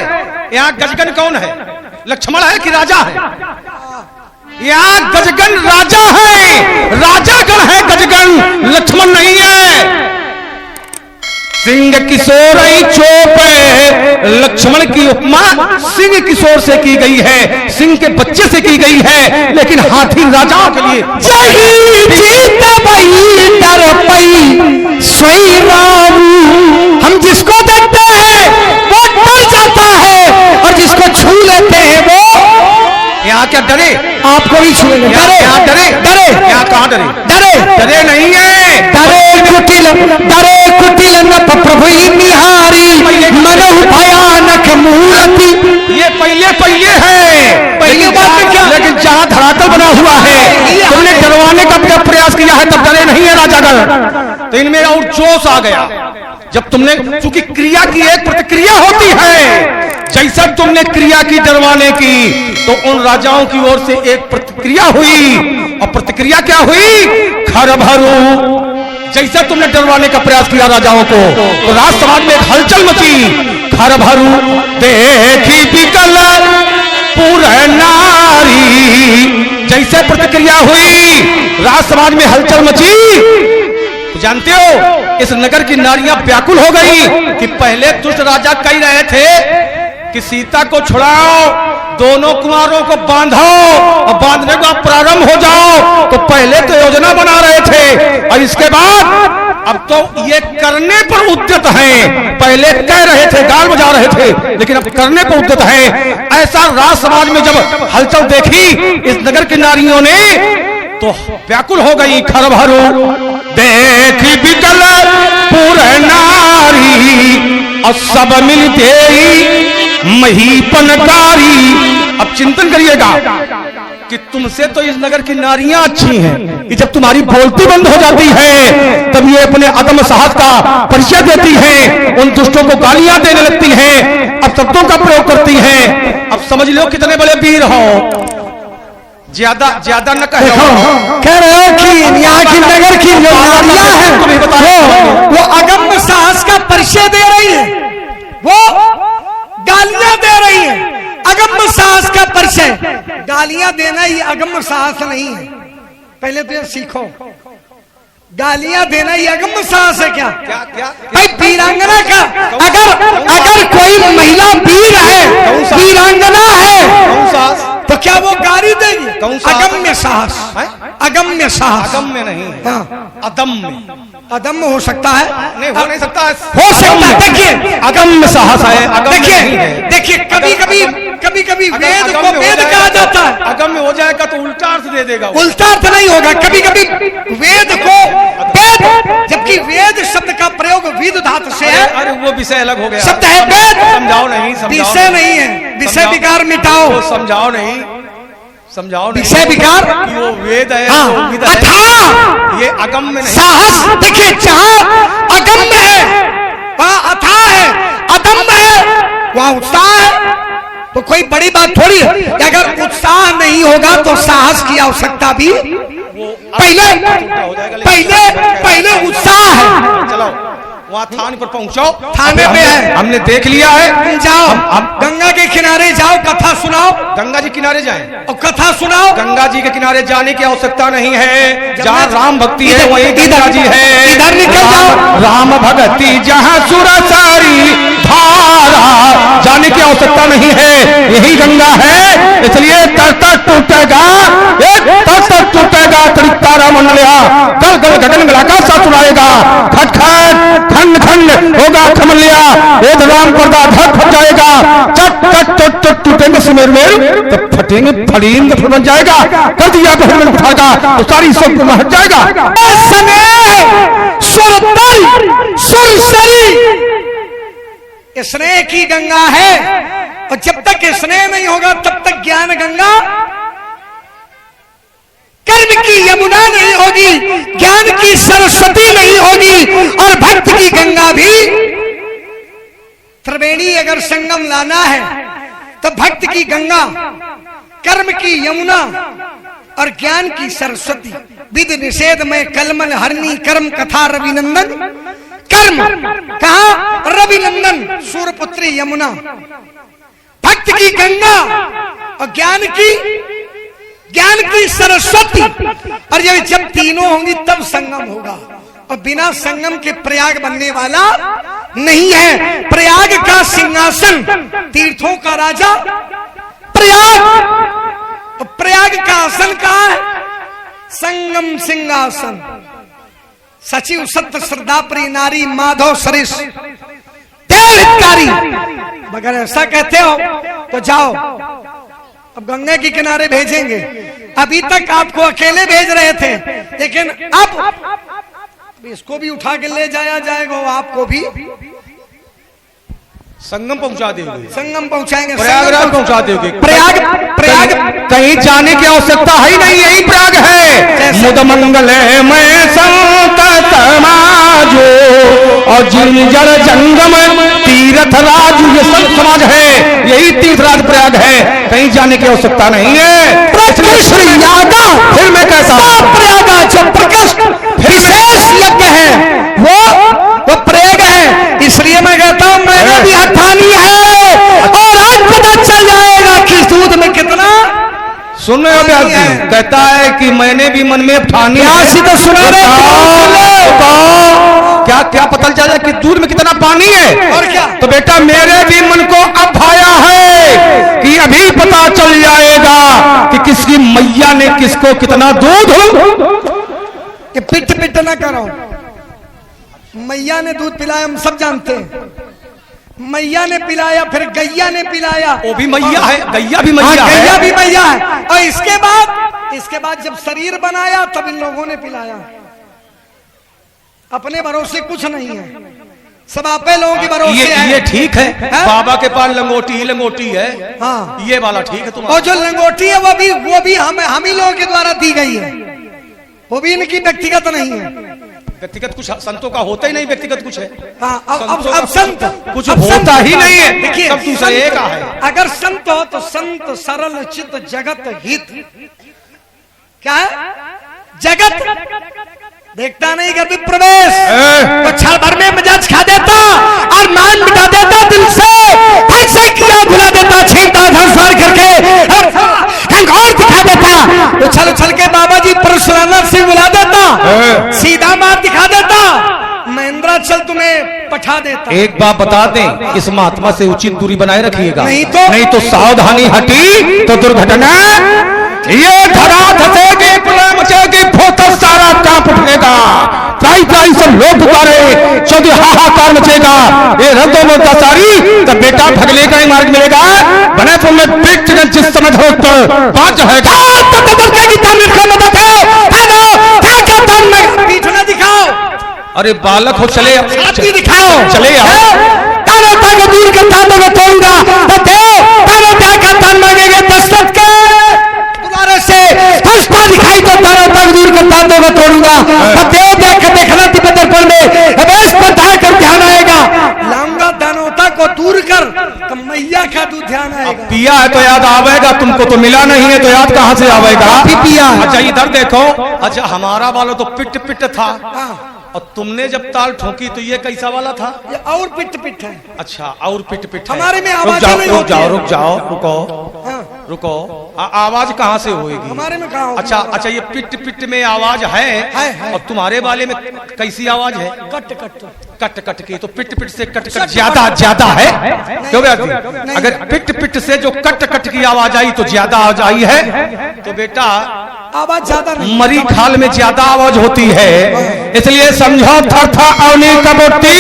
यहाँ गजगन? कौन है? लक्ष्मण है कि राजा है? यहाँ गजगन राजा है, राजागण है गजगन, लक्ष्मण नहीं है। सिंह किशोर चोप, लक्ष्मण की उपमा सिंह किशोर से की गई है, सिंह के बच्चे से की गई है, लेकिन हाथी राजाओं के लिए। हम जिसको देखते हैं वो डर जाता है, और जिसको छू लेते हैं वो यहाँ क्या डरे? आपको ही छू लेंगे। डरे? यहाँ डरे? डरे? यहाँ कहाँ डरे? डरे? डरे नहीं है। डरे कुटिल नप प्रभु निहारी, मनहु भयानक मूर्ति। ये पहले है, पहले बात में क्या? लेकिन जहाँ धरातल बना हुआ है, तुमने डरवाने का प्रयास किया है, तब डरे नहीं है राजागण। तो इनमें और जोश आ गया जब तुमने, चूंकि क्रिया की एक प्रतिक्रिया होती है, जैसा तुमने क्रिया की डरवाने की, तो उन राजाओं की ओर से एक प्रतिक्रिया हुई, और प्रतिक्रिया क्या हुई? खर भरू। जैसा तुमने डरवाने का प्रयास किया राजाओं को, तो राज समाज में एक हलचल मची। खर भरू देखी बिकल पूरे नारी, जैसे प्रतिक्रिया हुई, राज समाज में हलचल मची। जानते हो, इस नगर की नारियां व्याकुल हो गई कि पहले दुष्ट राजा कह रहे थे कि सीता को छुड़ाओ, दोनों कुमारों को बांधो और बांधने का प्रारंभ हो जाओ। तो पहले तो योजना बना रहे थे, और इसके बाद अब तो ये करने पर उद्यत हैं। पहले कह रहे थे, गाल बजा रहे थे, लेकिन अब करने पर उद्यत हैं। ऐसा राज समाज में जब हलचल देखी इस नगर की नारियों ने तो व्याकुल हो गई। खर भरो देखी बिकल पूरे नारी और सब मिलते महीपनकारी। अब चिंतन करिएगा कि तुमसे तो इस नगर की नारियां अच्छी हैं, कि जब तुम्हारी बोलती बंद हो जाती है तब ये अपने अदम साहस का परिचय देती हैं, उन दुष्टों को गालियां देने लगती हैं, अब शब्दों का प्रयोग करती हैं। अब समझ लो कितने बड़े वीर हो। ज्यादा न कहे। कह रहे हो कि यहाँ की नगर की जो नारियां हैं तुम्हें बता वो अगम्य साहस का परिचय दे रही है, वो गालियां दे रही है। अगम्य साहस का परिचय, गालियां देना ही अगम्य साहस नहीं है। पहले तो ये सीखो, गालियां देना ही अगम्य साहस है क्या? भाई वीरांगना का अगर कोई महिला वीर है, वीरांगना है, तो क्या वो गाली देगी? अगम्य साहस, अगम्य साहस। अगम्य नहीं, अदम्य। अदम्य हो सकता है, नहीं हो नहीं सकता, हो सकता है। देखिए अगम्य साहस है। देखिए कभी कभी वेद को वेद कहा जाता है। अगम्य हो जाएगा तो उल्टा अर्थ दे देगा। उल्टा अर्थ नहीं होगा। कभी वेद को वेद, जबकि वेद शब्द का प्रयोग विद धातु से है। अरे वो विषय अलग हो गया, शब्द है वेद। समझाओ नहीं, विषय नहीं है, विषय विकार मिटाओ। समझाओ नहीं, समझाओ नहीं। विषय विकार वो वेद है, अथाह, ये अगम्य नहीं। साहस देखिए, जहां अगम्य है वहां अथाह है, अदम्य है वहां उत्साह है। तो कोई बड़ी बात थोड़ी है कि अगर उत्साह नहीं होगा तो साहस की आवश्यकता भी पहले उत्साह है। चलो वहाँ थाने पर पहुंचो, थाने पे है, हमने देख लिया है। जाओ गंगा के किनारे जाओ, कथा सुनाओ। गंगा जी किनारे जाएं और कथा सुनाओ। गंगा जी के किनारे जाने की आवश्यकता नहीं है। जहाँ राम भक्ति है वहीं गंगा जी है। इधर निकल जाओ। राम भक्ति जहाँ सुरसारी धारा, जाने की आवश्यकता नहीं है, यही गंगा है। इसलिए तर टूटेगा, तर टूटेगा तारा मंडलिया, गल गल गगन गलाका सा सुनाएगा, खट खट खंड खंड होगा खमलिया, वेद राम पर्दा धक फट जाएगा, चट चट चट चट टूटेंगे सुमेर में, तो फटेंगे फड़ीन फिर बन जाएगा, कर दिया तो हिरन उठाएगा तो सारी सब हट जाएगा। स्नेह की गंगा है, और जब तक स्नेह नहीं होगा तब तक ज्ञान गंगा, कर्म की यमुना नहीं होगी, ज्ञान की सरस्वती नहीं होगी, और भक्त की गंगा भी त्रिवेणी अगर संगम लाना है तो भक्त की गंगा, कर्म की यमुना और ज्ञान की सरस्वती। विद निषेध में कलमल हरनी कर्म कथा रविनंदन, कर्म कहा रविनंदन सूर्यपुत्री यमुना, भक्त की गंगा और ज्ञान की सरस्वती। और जब तीनों होंगी तब संगम होगा, और बिना संगम के प्रयाग बनने वाला नहीं है। प्रयाग का सिंहासन, तीर्थों का राजा प्रयाग, तो प्रयाग का आसन कहाँ है? संगम सिंहासन। सचिव सत्य श्रद्धा प्रिय नारी माधव सरिस हितकारी। मगर ऐसा कहते हो तो जाओ, अब गंगा के किनारे भेजेंगे। अभी तक आपको अकेले भेज रहे थे, लेकिन अब इसको भी उठा के ले जाया जाएगा, आपको भी संगम पहुंचा देंगे, संगम पहुंचाएंगे, प्रयागराज पहुंचा देंगे। प्रयाग कहीं जाने की आवश्यकता ही नहीं, यही प्रयाग है। मुद मंगल में संत समाजो और जिन जल जंगम तीर्थ राज, ये संत समाज है, यही तीर्थराज प्रयाग है, कहीं जाने की आवश्यकता नहीं है। फिर मैं कैसा प्रयाग जो प्रकृष्ट विशेष यज्ञ है वो प्रयाग है। इसलिए मैं कहता हूं मैंने भी हठानी है, और आज पता चल जाएगा कि दूध में कितना। सुनो व्यास जी कहता है कि मैंने भी मन में ठानी है, तो सुना क्या क्या पता चल जाए कि दूध में कितना पानी है। और क्या? तो बेटा मेरे भी मन को अब भाया है कि अभी पता चल जाएगा कि किसकी मैया ने किसको कितना दूध। कि पिट पिट ना करो, मैया ने दूध पिलाया, हम सब जानते हैं। मैया ने पिलाया, फिर गैया ने पिलाया। वो भी मैया है, गैया भी हाँ, मैया है। गैया भी मैया है। और इसके बाद जब शरीर बनाया तब इन लोगों ने पिलाया। अपने भरोसे कुछ नहीं है, सब आपे लोगों के भरोसे है। ये ठीक है, बाबा के पास लंगोटी है। हाँ, ये वाला ठीक है तुम्हारा। और जो लंगोटी है वो भी हम ही लोगों के द्वारा दी गई है, वो भी इनकी व्यक्तिगत नहीं है। व्यक्तिगत कुछ संतों का होता ही नहीं, व्यक्तिगत कुछ है। हाँ, अब संत कुछ होता ही नहीं है। देखिए, सब दूसरे का है। अगर संत हो तो संत सरल चित जगत हित। क्या है? जगत देखता नहीं घर में प्रवेश तो क्षण भर में मिजाज खा देता और मान मिटा देता दिल से। ऐसे किया भुला देता, छीनता संसार करके खंगोर दिखा देता। उछल उछल के बाबा जी परशुराम से बुला देता, सीधा मार दिखा देता, महेंद्राचल तुम्हें पठा देता। एक बात बता दें, इस महात्मा से उचित दूरी बनाए रखिएगा, नहीं तो सावधानी हटी तो दुर्घटना। ये धरा धसेगी, प्रलय मचेगी, भूत सारा कांप उठेगा, त्राई त्राई सब लोग पुकारे, चौधरी हाहाकार मचेगा। ये रद्दों में दसारी तो बेटा भगले का ही मार्ग मिलेगा। बने तुमने पीठ जिस समय धोत पांच है पीठ न दिखाओ। अरे बालक हो, चले दिखाओ, चले आओ। तारो तारो दूर के तांतों में तोड़ूंगा तो दे, तारो त्याग का तान मांगेंगे दशरथ के द्वारे से। पुष्पा दिखाई तो तारो तारो दूर के तांतों में तोड़ूंगा तो देव देख के देखना तिब्बतरपुर में अवेश बता कर ध्यान आएगा। लाऊंगा दानवता को दूर कर तो मैया का तू ध्यान आएगा। पिया है तो याद आवेगा, तुमको तो मिला नहीं है तो याद कहाँ से आवेगा? पिया। अच्छा इधर देखो, अच्छा हमारा वाला तो पिट पिट था, और तुमने जब ताल ठोकी तो ये कैसा वाला था? ये और पिट पिट है। अच्छा, और पिट पिट है। हमारे में रुक आवाज जाओ, नहीं रुक होती जाओ, है। रुक जाओ, रुको हाँ, रुको। आवाज कहाँ से होएगी? हमारे में कहाँ होगी? अच्छा अच्छा, ये पिट पिट में आवाज है। और तुम्हारे वाले में कैसी आवाज है? कट कट कट कट की। तो पिट पिट से कट कट ज्यादा है क्यों बेटा? अगर पिट पिट से जो कट कट की आवाज आई तो ज्यादा आवाज आई है, तो बेटा आवाज ज्यादा नहीं, मरी खाल में ज्यादा आवाज होती है। इसलिए समझो, थर था अवनी कबूती,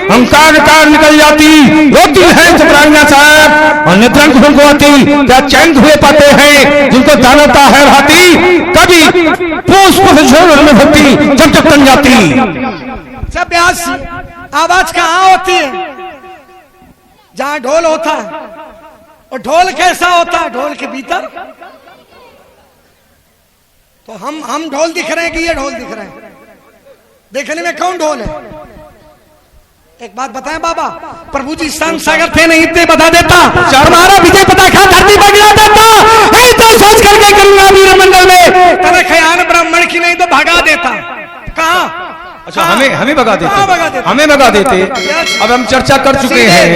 अंकार कार निकल जाती, रोती है चतुराइयां साहब और निद्रंग को आती। क्या चैन हुए पाते हैं जिनको दानवता है हाथी, कभी पुष्प में होती जब जब तन जाती। सब ब्यास आवाज कहाँ होती है? जहाँ ढोल होता है। और ढोल कैसा होता है? ढोल के भीतर तो हम ढोल दिख रहे हैं कि ये ढोल दिख रहे हैं? देखने में कौन ढोल है? एक बात बताएं बाबा, प्रभु जी शांत सागर थे नहीं इतने बता देता, हमारा विजय पताका धरती पर गिरा देता। तो सोच करके करूंगा वीर मंडल में तेरे खयान ब्राह्मण की नहीं तो भगा देता। कहा? अच्छा, हमें भगा देते, हमें भगा देते। अब हम चर्चा कर चुके हैं।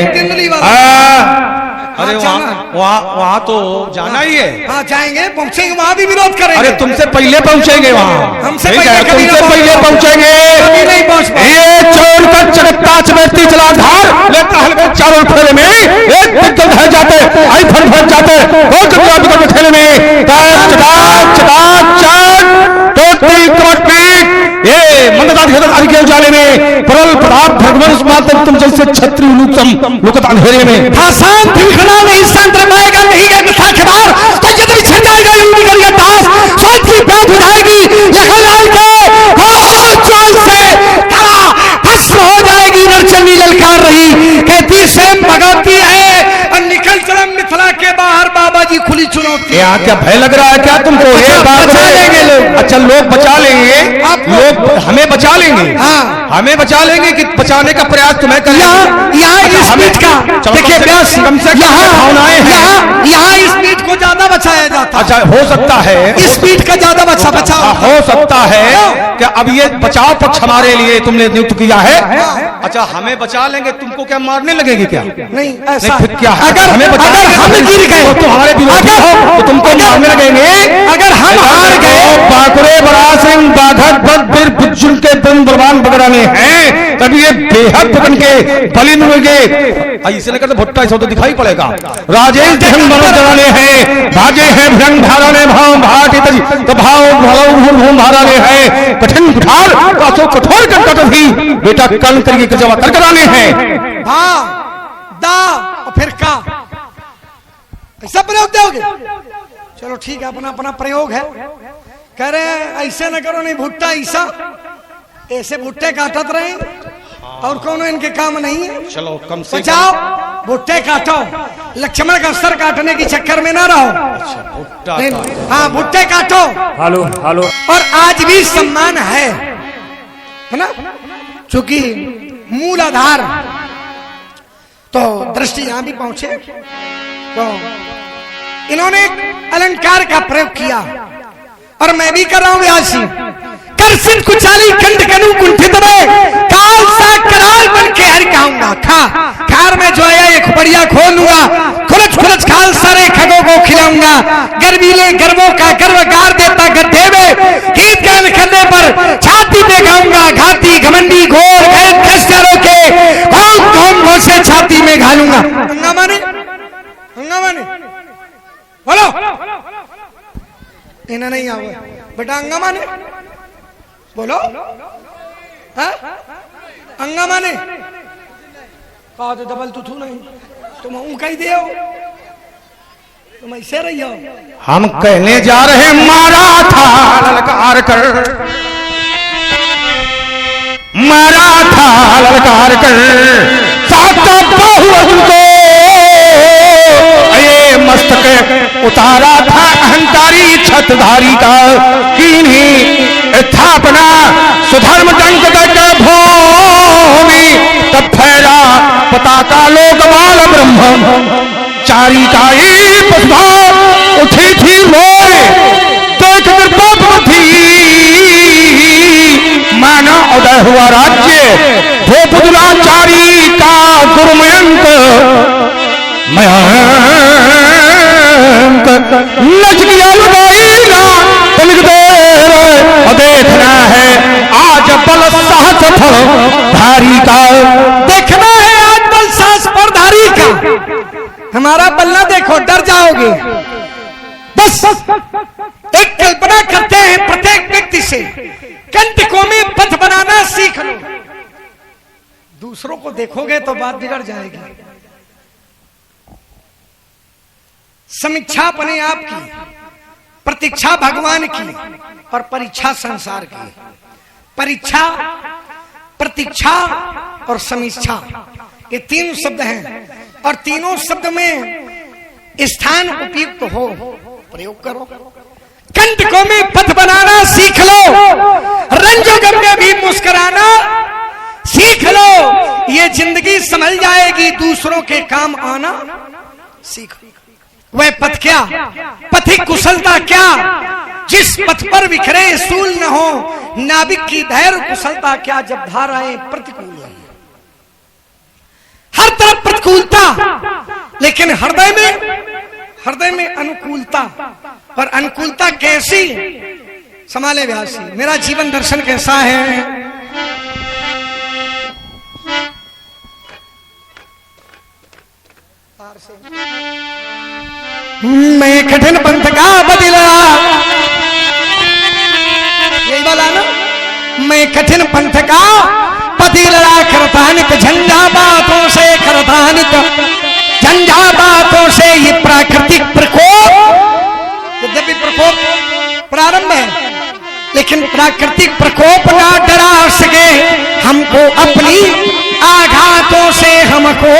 अरे वहाँ तो जाना ही है। हाँ जाएंगे, पहुंचेंगे, वहाँ भी विरोध करेंगे। अरे तुमसे पहले पहुंचेंगे वहाँ, हमसे तुमसे पहले पहुंचेंगे। नहीं पहुंच ये चोर का चरकता चमेटती चला धार लेता हल्के चारों फेरे में, एक पिक्चर धर जाते, आई फल फल जाते, और कभी बिगड़ खेले में ये मंददार हृदय के उजाले में परल प्रताप भगवान मात्र तुम जैसे छत्री लुकत अंधेरे में आसान दिखना नहीं, संत पाएगा नहीं है कथा खबर तो ये तो छिड़ जाएगा, यूं निकल गया दास सोच की बात उठाएगी यहाँ लाल के और चाल से करा भस्म हो जाएगी। नरचंडी ललकार रही कहती स्वयं भगाती है और निकल चला मिथिला के बाहर। बाबा जी खुली चुनौती। यहाँ क्या भय लग रहा है क्या तुमको? बचा लेंगे लोग। अच्छा, लोग बचा लेंगे, लोग हमें बचा लेंगे। हाँ, हमें बचा लेंगे कि बचाने का प्रयास तुम्हें करें। यहाँ इस मीट का देखिए व्यास, कम से कम भावनाएं हैं। यहाँ इस मीट को ज्यादा बचाया जाता है। अच्छा, हो सकता है इस मीट का ज्यादा बचाव हो सकता है कि अब ये बचाव पक्ष हमारे लिए तुमने नियुक्त किया है। अच्छा, हमें बचा लेंगे, तुमको क्या मारने लगेगी क्या? नहीं, ऐसा फिर क्या है? अगर हमें बचा अगर हम गिर गए तो तुम्हारे विरोधी हो तो तुमको मारने लगेंगे। अगर हम हार गए, बाकुरे बड़ा सिंह बाघक बद बिर बुजुर्ग के बन बलवान बगड़ा में हैं, तभी ये बेहद बन के बलिन होंगे। ऐसे नहीं करते भुट्टा ऐसा तो दिखाई पड़ेगा। राजेश जहन बनो जराने हैं भागे हैं भ्रंग धाराने भाव भाटे तो भाव भलो भूम भूम धाराने हैं कठिन कुठार कासो कठोर कंकट भी बेटा कल करके के जवाब कराने हैं। हाँ दा और फिर का ऐसा प्रयोग दोगे? चलो ठीक है, अपना अपना प्रयोग है। कह रहे हैं ऐसे न करो, नहीं भुट्टा ऐसा ऐसे भुट्टे काटत रहे और कौन इनके काम नहीं है। चलो कम से जाओ भुट्टे काटो, लक्ष्मण का सर काटने की चक्कर में ना रहो। भुट्टा हाँ भुट्टे काटो। Hello hello. और आज भी सम्मान है ना, चूंकि मूल आधार तो दृष्टि यहां भी पहुंचे तो इन्होंने अलंकार का प्रयोग किया और मैं भी कर रहा हूं व्यासी। कर सिंह कुचाली कंठ कनु कुंठित में काल सा कराल बन के हर कहूंगा। खार में जो है एक बढ़िया खोलूंगा, खुलच खुलच खाल सारे खगों को खिलाऊंगा। गर्वीले गर्वों का गर्व गार देता गड्ढे में गीत गान करने पर छाती पे गाऊंगा। घाती घमंडी घोर खस्यारों के घोम घोम घोसे छाती में घालूंगा। हंगामा ने बोलो इन्हें नहीं आओ बेटा, हंगामा ने बोलो। हंगामा ने कहा तो डबल तू नहीं, तुम ऊँका ही दे, तुम ऐसे रही हो। हम कहने जा रहे मारा था ललकार कर, मारा था ललकार कर साता बहु को ये मस्तक उतारा था अहंकारी छतधारी का। किन्हीं स्थापना सुधर्म डंक दग भूमि तब फैला पताका लोकपाल ब्रह्मचारी का। उठी थी मोए देख थी माना उदय हुआ राज्य भूपुदुलाचारी का गुरुमयंक मयंक नच गया लुगाईला तनिक देर और देखना है आज बल साहस फल धारी का। देखना है आज बल साहस पर धारी का। हमारा बल्ला देखो डर जाओगे। बस एक कल्पना करते हैं प्रत्येक व्यक्ति से, कंटकों में पथ बनाना सीख लो। दूसरों को देखोगे तो बात बिगड़ जाएगी। समीक्षा अपने आप की, प्रतीक्षा भगवान की और परीक्षा संसार की। परीक्षा, प्रतीक्षा और समीक्षा ये तीन शब्द हैं और तीनों शब्द में स्थान उपयुक्त हो प्रयोग करो। कंटकों में पथ बनाना सीख लो, रंजोगम में भी मुस्कुराना सीख लो। ये जिंदगी संभल जाएगी, दूसरों के काम आना सीख। वह पथ क्या, पथिक कुशलता क्या, जिस पथ पर बिखरे सूल न हो। नाविक की धैर्य कुशलता क्या, जब धाराएं प्रतिकूल हो। हर तरफ प्रतिकूलता लेकिन हृदय में अनुकूलता। और अनुकूलता कैसी संभाले व्यासी। मेरा जीवन दर्शन कैसा है, मैं कठिन पंथ का बदला, यही वाला ना। मैं कठिन पंथ का बदला करतानित झंझा बातों से, करतानित झंझा बातों से। ये प्राकृतिक प्रकोप, यद्यपि प्रकोप प्रारंभ है लेकिन प्राकृतिक प्रकोप ना डरा सके हमको अपनी आघातों से, हमको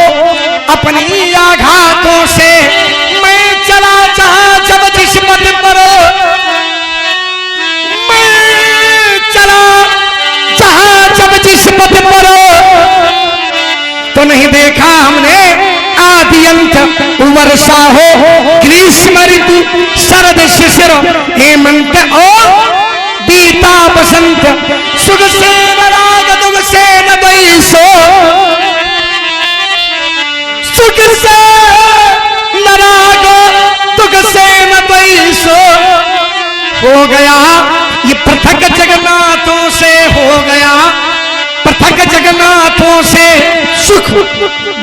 अपनी आघातों से। मैं चला जहां जब जिस पथ पर, मैं चला जहां जब जिस पथ पर, तो नहीं देखा हमने आदि अंत वर्षा हो, ग्रीष्म ऋतु, शरद शिशिर, हेमंत और बीता बसंत। सुख से राग दुख से न बैसो, सुख से नाराग दुख से न बैसो। हो गया ये पृथक जगन्नाथों से, हो गया पृथक जगन्नाथ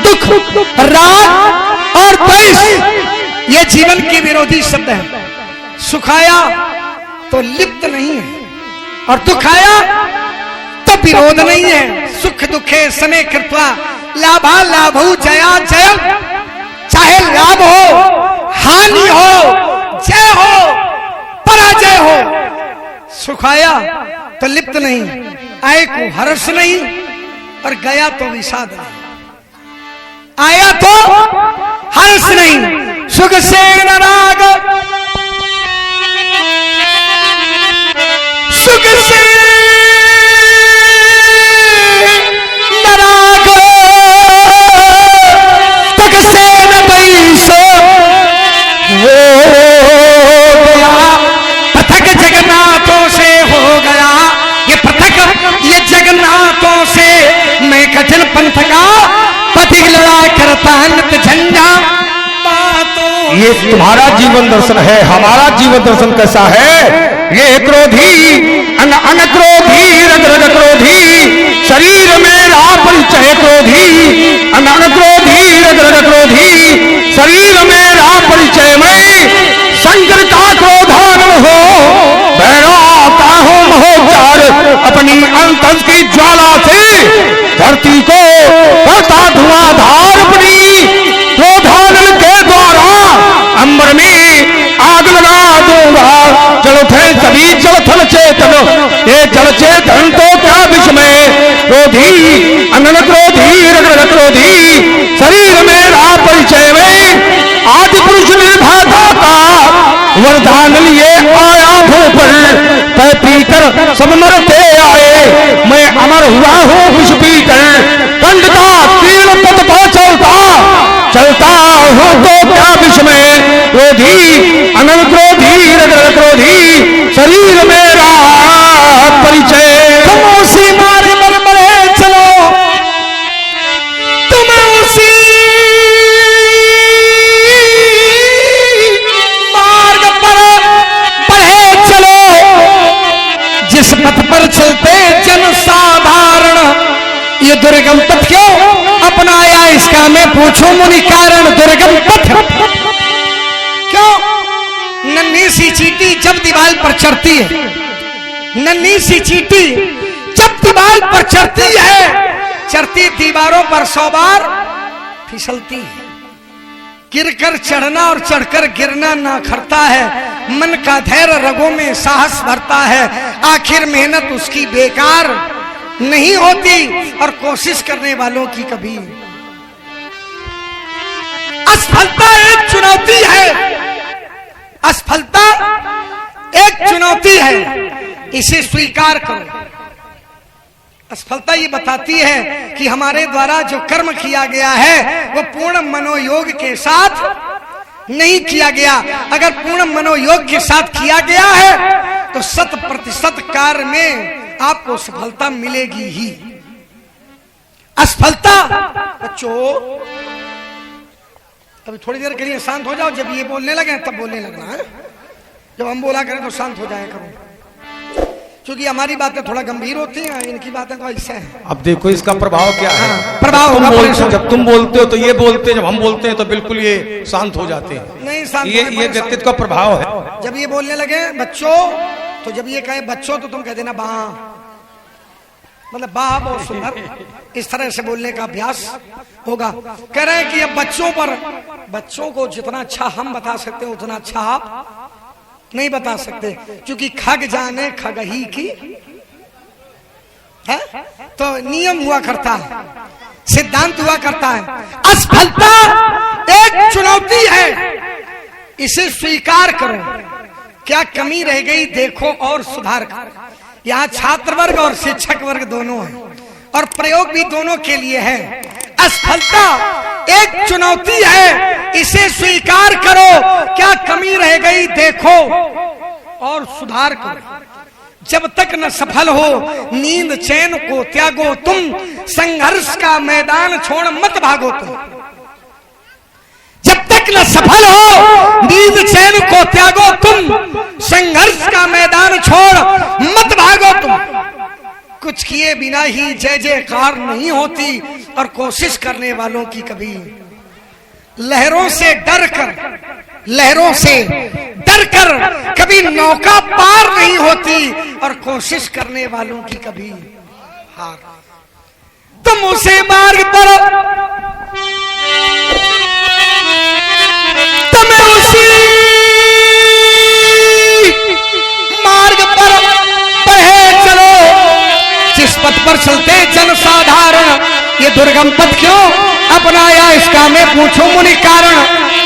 दुख, राग और द्वेष ये जीवन के विरोधी शब्द हैं। सुख आया तो लिप्त नहीं है और दुख आया तो विरोध नहीं है। सुख दुखे समय कृत्वा लाभा लाभू जया जय, चाहे लाभ हो हानि हो जय हो पराजय हो, सुख आया तो लिप्त नहीं, आए को हर्ष नहीं और गया तो विषाद नहीं। आया तो हर्ष नहीं, सुख से न राग, सुख से न राग, सुख से न द्वेष, हो गया पृथक जगन्नाथों से हो गया ये पृथक ये जगन्नाथों से, मैं कठिन पंथ का पथिक लड़ा करता नित झंझा बातों। ये तुम्हारा जीवन दर्शन है, हमारा जीवन दर्शन कैसा है? ये क्रोधी अनक्रोधी रग रग क्रोधी, शरीर मेरा परिचय क्रोधी, अनक्रोधी रग रग क्रोधी, शरीर मेरा परिचय में शंकर का क्रोधान हो, बहराता हो महोचार अपनी अंतस की ज्वाला से, धरती को करता धुआंधार अपनी क्रोधानल के द्वारा, अंबर में आग लगा दूंगा। चलो थे सभी चल थल चेतन, ये चल चेतन तो क्या विस्मय, क्रोधी अनन क्रोधी रग क्रोधी, शरीर मेरा परिचय में आदि पुरुष निर्भाता का वरदान लिए आया भू पर, तय पीकर सब मरते आए, मैं अमर हुआ हूँ विष पीकर, कंड का तीर्ण पथ पर चलता हूँ तो क्या विस्मय, क्रोधी अनन क्रोधी रग क्रोधी, शरीर मेरा परिचय। तुम उसी मारे मर मरे चलो, तुम उसी मार्ग पर बढ़े चलो, जिस पथ पर चलते जन साधारण, ये दुर्गम पथ क्यों अपनाया इसका मैं पूछूं मुनि कारण। दुर्गम पथ क्यों? नन्ही सी चींटी जब दीवार पर चढ़ती है, नन्ही सी चींटी जब दीवार पर चढ़ती है, चढ़ती दीवारों पर 100 बार फिसलती है। गिरकर चढ़ना और चढ़कर गिरना ना खरता है, मन का धैर्य रगों में साहस भरता है, आखिर मेहनत उसकी बेकार नहीं होती और कोशिश करने वालों की कभी। असफलता एक चुनौती है, असफलता एक चुनौती है, इसे स्वीकार करो। असफलता ये बताती है कि हमारे द्वारा जो कर्म किया गया है वो पूर्ण मनोयोग के साथ नहीं किया गया। अगर पूर्ण मनोयोग के साथ किया गया है तो 100% कार्य में आपको सफलता मिलेगी ही। असफलता बच्चों तभी थोड़ी देर के लिए शांत हो जाओ, जब ये बोलने लगे तब बोलने लगना है, जब हम बोला करें तो शांत हो जाया करो, क्योंकि हमारी बातें थोड़ा गंभीर होती हैं, इनकी बातें तो ऐसे हैं। अब देखो इसका प्रभाव क्या है। प्रभाव जब तुम बोलते हो तो ये बोलते हैं, जब हम बोलते हैं तो बिल्कुल ये शांत हो जाते हैं। नहीं शांत, ये व्यक्तित्व का प्रभाव है। जब ये बोलने लगे बच्चों, तो जब ये कहे बच्चों तो तुम कह देना बा, मतलब बा बहुत सुंदर, इस तरह से बोलने का अभ्यास होगा। कह रहे हैं कि अब बच्चों पर, बच्चों को जितना अच्छा हम बता सकते हैं उतना अच्छा आप नहीं बता सकते, क्योंकि खग जाने खगही की है, तो नियम हुआ करता है, सिद्धांत हुआ करता है। असफलता एक चुनौती है, इसे स्वीकार करो। क्या कमी रह गई देखो और सुधार करो। यहाँ छात्र वर्ग और शिक्षक वर्ग दोनों है और प्रयोग भी दोनों के लिए है। असफलता एक चुनौती है, इसे स्वीकार करो। क्या कमी रह गई देखो और सुधार करो। जब तक न सफल हो नींद चैन को त्यागो तुम, संघर्ष का मैदान छोड़ मत भागो तुम। जब तक न सफल हो नींद चैन को त्यागो तुम, संघर्ष का मैदान छोड़ मत भागो तुम। कुछ किए बिना ही जय जयकार नहीं होती, और कोशिश करने वालों की कभी लहरों से डरकर कभी नौका पार नहीं होती, और कोशिश करने वालों की कभी हार। तुम उसे मार्ग पर, तुम्हें उसी मार्ग पर बढ़े चलो जिस पथ पर चलते जन साधारण। ये दुर्गम पथ क्यों अपनाया, इसका मैं पूछूं मुनि कारण।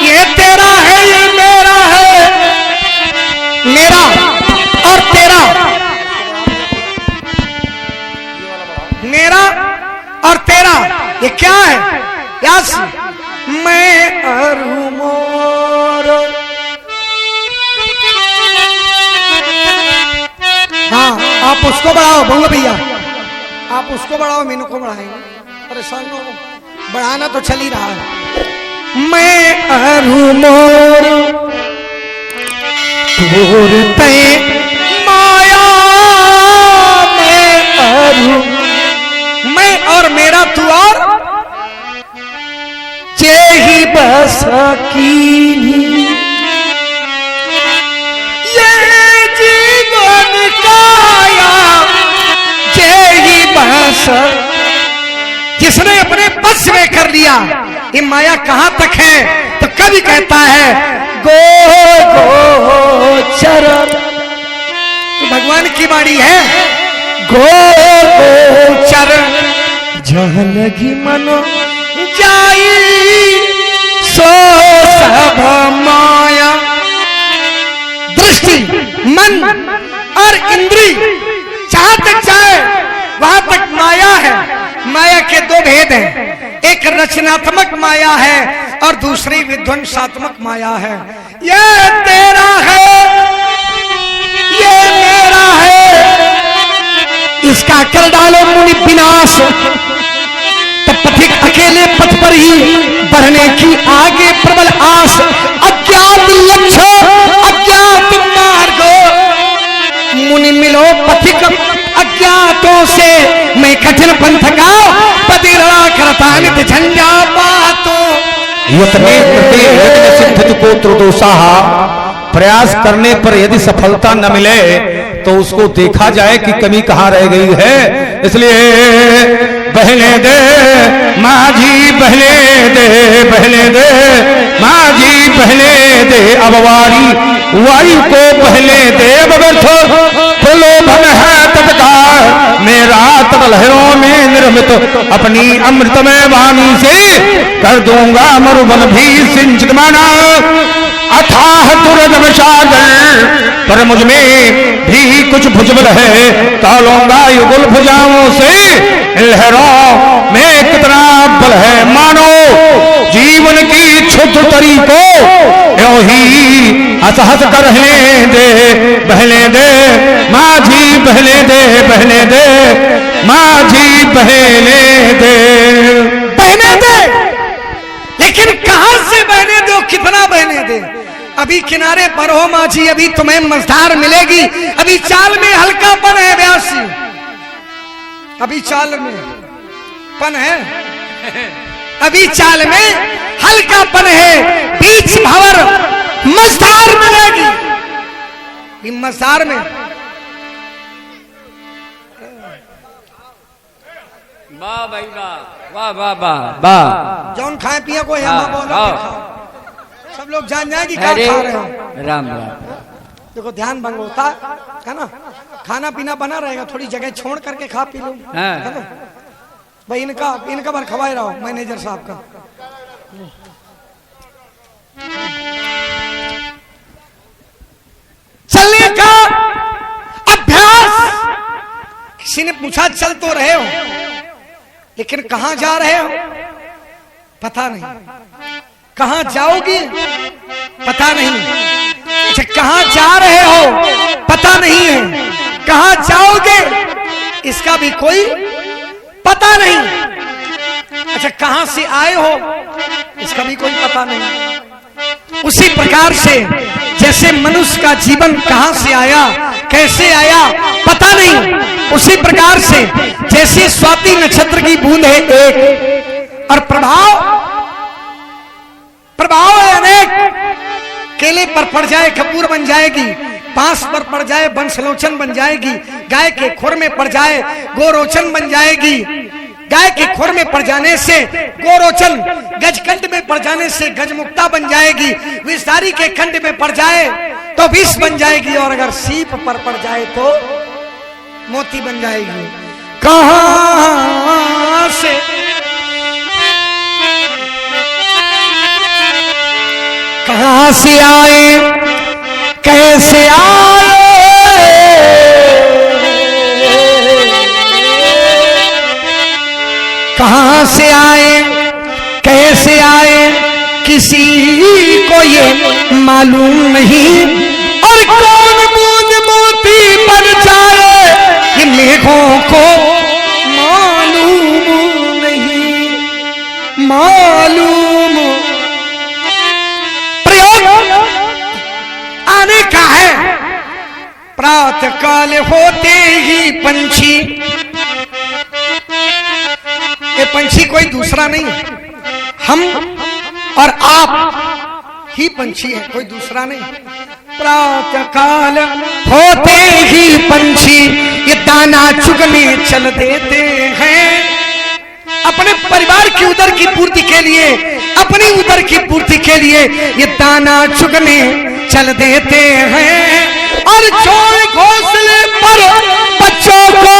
ये तेरा है, ये मेरा है, मेरा और तेरा, मेरा और तेरा, ये क्या है? यस, मैं अरु मोर। हाँ, आप उसको बढ़ाओ बोलो भैया, आप उसको बढ़ाओ, मीनू को बढ़ाएंगे, परेशान हो, बढ़ाना तो चल ही रहा है। मैं अरु मोर तोरते माया, मैं अरु, मैं और मेरा तू और जे ही बस की ये जीवन काया, जे ही बस। जिसने अपने बस में कर लिया, ये माया कहां तक है, तो कभी कहता है गो गोचर। भगवान की वाणी है, गो गोचर जहाँ लगी मनो जाई सो सब माया। दृष्टि, मन और इंद्री जहां तक जाए वहां तक माया है। माया के दो भेद हैं, एक रचनात्मक माया है और दूसरी विध्वंसात्मक माया है। ये तेरा है, ये मेरा है, इसका कर डालो मुनि विनाश। तब पथिक अकेले पथ पर ही बढ़ने की आगे प्रबल आस। अज्ञात लक्ष्य अज्ञात मार्ग, मुनि मिलो पथिक अज्ञातों से। मैं कठिन पंथ का पतिरा करता नित झंझा बातों। यत्ने कृते यज्ञ सिद्धित कोत्र दोषाः, प्रयास करने पर यदि सफलता न मिले तो उसको देखा जाए कि कमी कहां रह गई है। इसलिए बहने दे माझी, बहने दे माझी, बहने दे अब वारी को बहने दे। प्रलोभन है तत्काल मेरा, तब लहरों में निर्मित अपनी अमृतमय वाणी से कर दूंगा मरुवन भी सिंचित माना। अथाह दुर्गम सागर पर मुझ में भी कुछ भुजबल है, तालूंगा युगल भुजाओं से लहरों में कितना बल है। मानो जीवन की क्षुद्र तरी को यो ही असहस कर रहने दे। बहने दे माझी, बहने दे माझी, बहने दे। लेकिन कहां से बहने दो, कितना बहने दे? अभी किनारे पर हो माझी, अभी तुम्हें मझधार मिलेगी। अभी चाल में हल्कापन है व्यासी, अभी चाल में पन है, अभी चाल में हल्कापन है। बीच भंवर मझधार मिलेगी। मझधार में वाह भाई वाह, वाह वाह वाह। जौन खाए पिए को यहाँ बोलो, सब लोग जान जाए कि क्या खा रहे हो। राम राम। देखो ध्यान भंग होता है ना, खाना पीना बना रहेगा, थोड़ी जगह छोड़ करके खा पी लो, है ना भाई। इनका बार खवाए रहो मैनेजर साहब का। चलने का अभ्यास। किसी ने पूछा चल तो रहे हो, लेकिन कहां जा रहे हो पता नहीं, कहां जाओगे पता नहीं। अच्छा कहां जा रहे हो पता नहीं है, कहां जाओगे इसका भी कोई पता नहीं। अच्छा कहां से आए हो इसका भी कोई पता नहीं। उसी प्रकार से जैसे मनुष्य का जीवन कहां से आया, कैसे आया, पता नहीं। उसी प्रकार से जैसे स्वाति नक्षत्र की बूंद है एक और प्रभाव है अनेक। केले पर पड़ जाए कपूर बन जाएगी, बांस पर पड़ जाए बंसलोचन बन जाएगी, गाय के खुर में पड़ जाए गोरोचन बन जाएगी, गाय के खुर में पड़ जाने से गोरोचन, गजकंठ में पड़ जाने से गजमुक्ता बन जाएगी, विषधारी के कंठ में पड़ जाए तो विष बन जाएगी, और अगर सीप पर पड़ जाए तो मोती बन जाएगी। कहां से आए कैसे आए, कहां से आए कैसे आए किसी को ये मालूम नहीं, और कौन बूंद मोती बन जाए ये मेघों को मालूम नहीं। मालूम प्रयोग आने का है। प्रातः काल होते ही पंछी, ये पंछी कोई दूसरा नहीं, हम और आप ही पंछी है, कोई दूसरा नहीं। प्रातः काल होते ही पंछी ये दाना चुगने चल देते हैं, अपने परिवार की उदर की पूर्ति के लिए, अपनी उदर की पूर्ति के लिए ये दाना चुगने चल देते हैं, और छोड़ घोंसले पर बच्चों को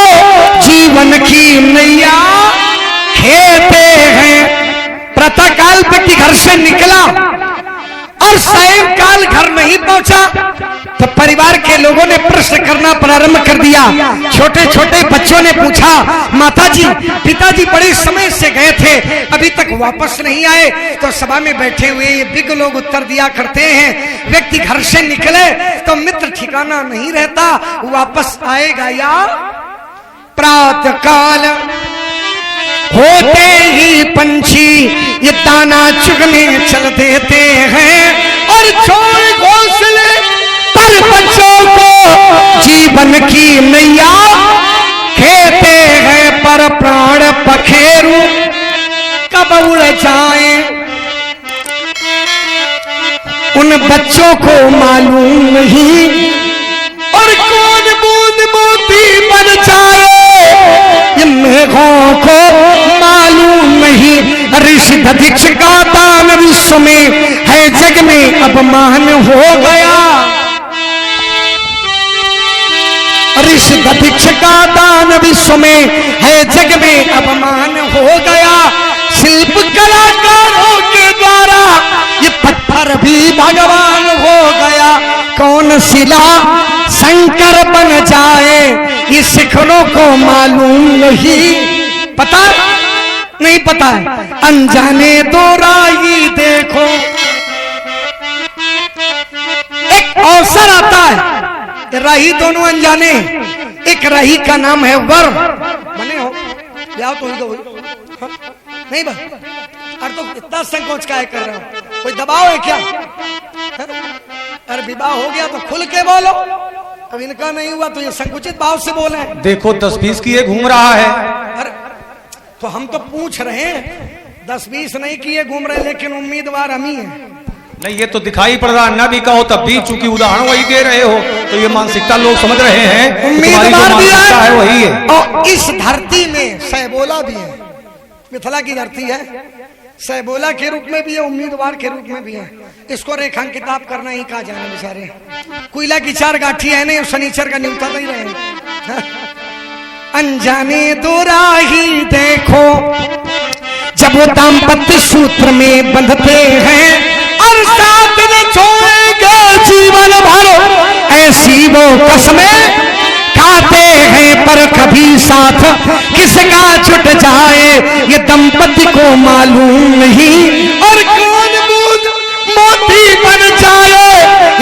जीवन की नैया खेते हैं। प्रातःकाल व्यक्ति घर से निकला और सायंकाल घर नहीं पहुंचा तो परिवार के लोगों ने प्रश्न करना प्रारंभ कर दिया। छोटे छोटे बच्चों ने पूछा, माताजी पिताजी बड़े समय से गए थे अभी तक वापस नहीं आए। तो सभा में बैठे हुए ये बिग लोग उत्तर दिया करते हैं, व्यक्ति घर से निकले तो मित्र ठिकाना नहीं रहता, वापस आएगा या। प्रातःकाल होते ही पंछी ये दाना चुगने चल देते हैं, और छोड़ घोंसले पर बच्चों को जीवन की नैया खेते हैं। पर प्राण पखेरु कब उड़ जाए उन बच्चों को मालूम नहीं, और कौन बूंद मोती बन जाए ये मेघों को मालूम नहीं। ऋषि दधिक्ष का दान विश्व में है जग में अपमान हो गया, ऋषि दधिक्ष का दान विश्व में है जग में अपमान हो गया। शिल्प कलाकारों के द्वारा ये पत्थर भी भगवान हो गया। कौन शिला शंकर बन जाए ये शिखरों को मालूम नहीं, पता नहीं पता है। अनजाने दो राही देखो, एक अवसर आता है, राही दोनों अनजाने, एक राही का नाम है वर। बने हो या तो ही हाँ? नहीं बस, अरे तो इतना संकोच काय कर रहे हो, कोई दबाव है क्या? अरे विवाह हो गया तो खुल के बोलो, अब इनका नहीं हुआ तो ये संकुचित भाव से बोले। देखो 10-20 किए घूम रहा है। अरे तो हम तो पूछ रहे हैं, 10-20 नहीं किए घूम रहे, लेकिन उम्मीदवार हम ही हैं। नहीं ये तो दिखाई पड़ रहा, न भी कहो तब भी, चूंकि उदाहरण वही दे रहे हो तो ये मानसिकता लोग समझ रहे हैं, उम्मीदवार भी है वही है। और इस धरती में सहबोला भी है, मिथिला की धरती है, सहबोला के रूप में भी है, उम्मीदवार के रूप में भी है। इसको रेखांकित आप करना ही कहा जाना बेचारे, कोयला की 4 गाठी है नहीं, शनिचर का न्यूता नहीं रहे। अनजाने दो राही देखो जब वो दाम्पत्य सूत्र में बंधते हैं, और साथ में छोड़ेंगे जीवन भर ऐसी वो कसमें खाते हैं, पर कभी साथ किसका छूट जाए ये दंपति को मालूम नहीं। और कौन बूंद मोती बन जाए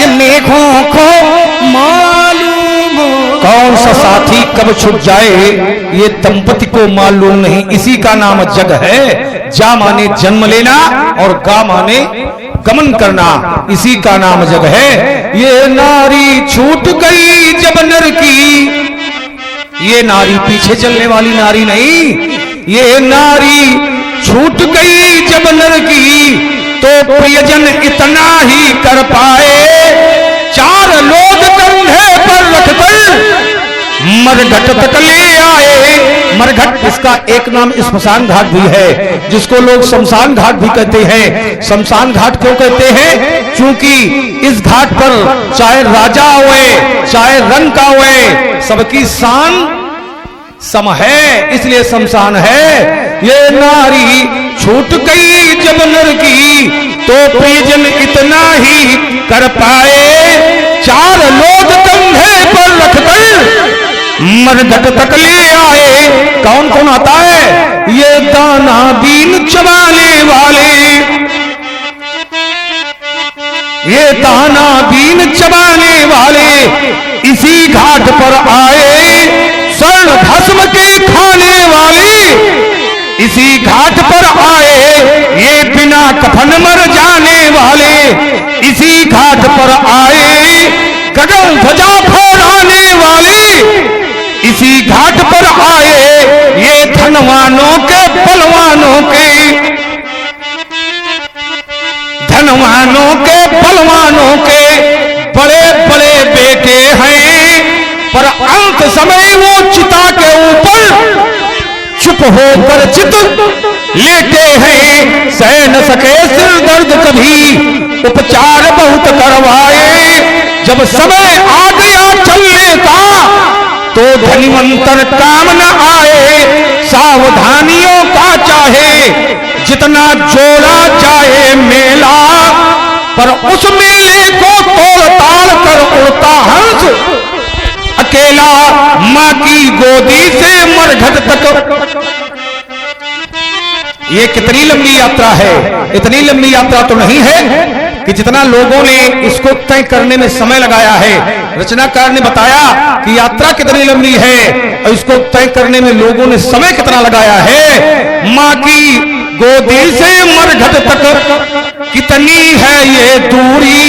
ये मेघों को मालूम, कौन सा साथी कब छूट जाए ये दंपति को मालूम नहीं। इसी का नाम जग है, जा माने जन्म लेना और गा माने गमन करना, इसी का नाम जग है। ये नारी छूट गई जब नर की, ये नारी पीछे चलने वाली नारी नहीं, ये नारी छूट गई जब नर की तो प्रियजन इतना ही कर पाए। 4 लोग कंधे पर रखकर मरघट तक ले आए। मरघट इसका एक नाम स्मशान घाट भी है, जिसको लोग शमशान घाट भी कहते हैं। शमशान घाट क्यों कहते हैं? क्योंकि इस घाट पर चाहे राजा हुए चाहे रंग का हुए, सबकी शान सम है, इसलिए शमशान है। ये नारी छूट गई जब नर की तो प्रियजन इतना ही कर पाए। 4 लोग कंधे पर रखकर मरघट तक ले आए। कौन कौन आता है? ये दाना बीन चबाने वाले, ये दाना बीन चबाने वाले इसी घाट पर आए। स्वर्ण भस्म के खाने वाले इसी घाट पर आए। ये बिना कफन मर जाने वाले इसी घाट पर आए। गगन ध्वजा फहराने वाले इसी घाट पर आए। ये धनवानों के बलवानों के, धनवानों के बलवानों के बड़े बड़े बेटे हैं, पर अंत समय वो चिता के ऊपर चुप होकर चित लेटे हैं। सह न सके सिर दर्द कभी, उपचार बहुत करवाए। जब समय आ गया चलने का तो धनिवंतर काम न आए। सावधानियों का चाहे जितना जोड़ा जाए मेला, पर उस मेले को तोड़ ताड़ कर उड़ता हंस अकेला माँ की गोदी से मरघट तक। ये कितनी लंबी यात्रा है? इतनी लंबी यात्रा तो नहीं है कि जितना लोगों ने इसको तय करने में समय लगाया है। रचनाकार ने बताया कि यात्रा कितनी लंबी है और इसको तय करने में लोगों ने समय कितना लगाया है। माँ की गोदी से मरघट तक कितनी है ये दूरी,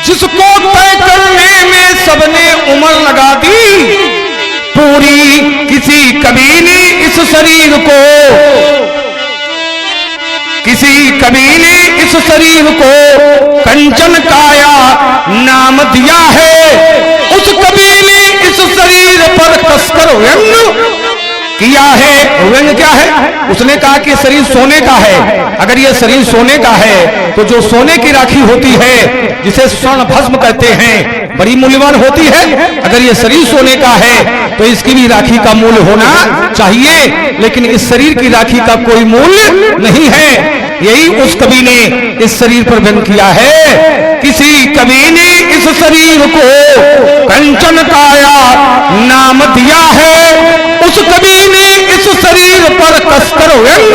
जिसको तय करने में सबने उम्र लगा दी पूरी। किसी कवि ने इस शरीर को, किसी कवि ने इस शरीर को कंचन काया नाम दिया है। उस कवि ने इस शरीर पर कसकर व्यंग किया है। व्यंग क्या है? उसने कहा कि शरीर सोने का है। अगर ये शरीर सोने का है तो जो सोने की राखी होती है, जिसे स्वर्ण भस्म कहते हैं, बड़ी मूल्यवान होती है। अगर ये शरीर सोने का है तो इसकी भी राखी का मूल्य होना चाहिए, लेकिन इस शरीर की राखी का कोई मूल्य नहीं है। यही उस कवि ने इस शरीर पर व्यंग किया है। किसी कवि ने इस शरीर को कंचन काया नाम दिया है। उस कवि ने इस शरीर पर कसकर व्यंग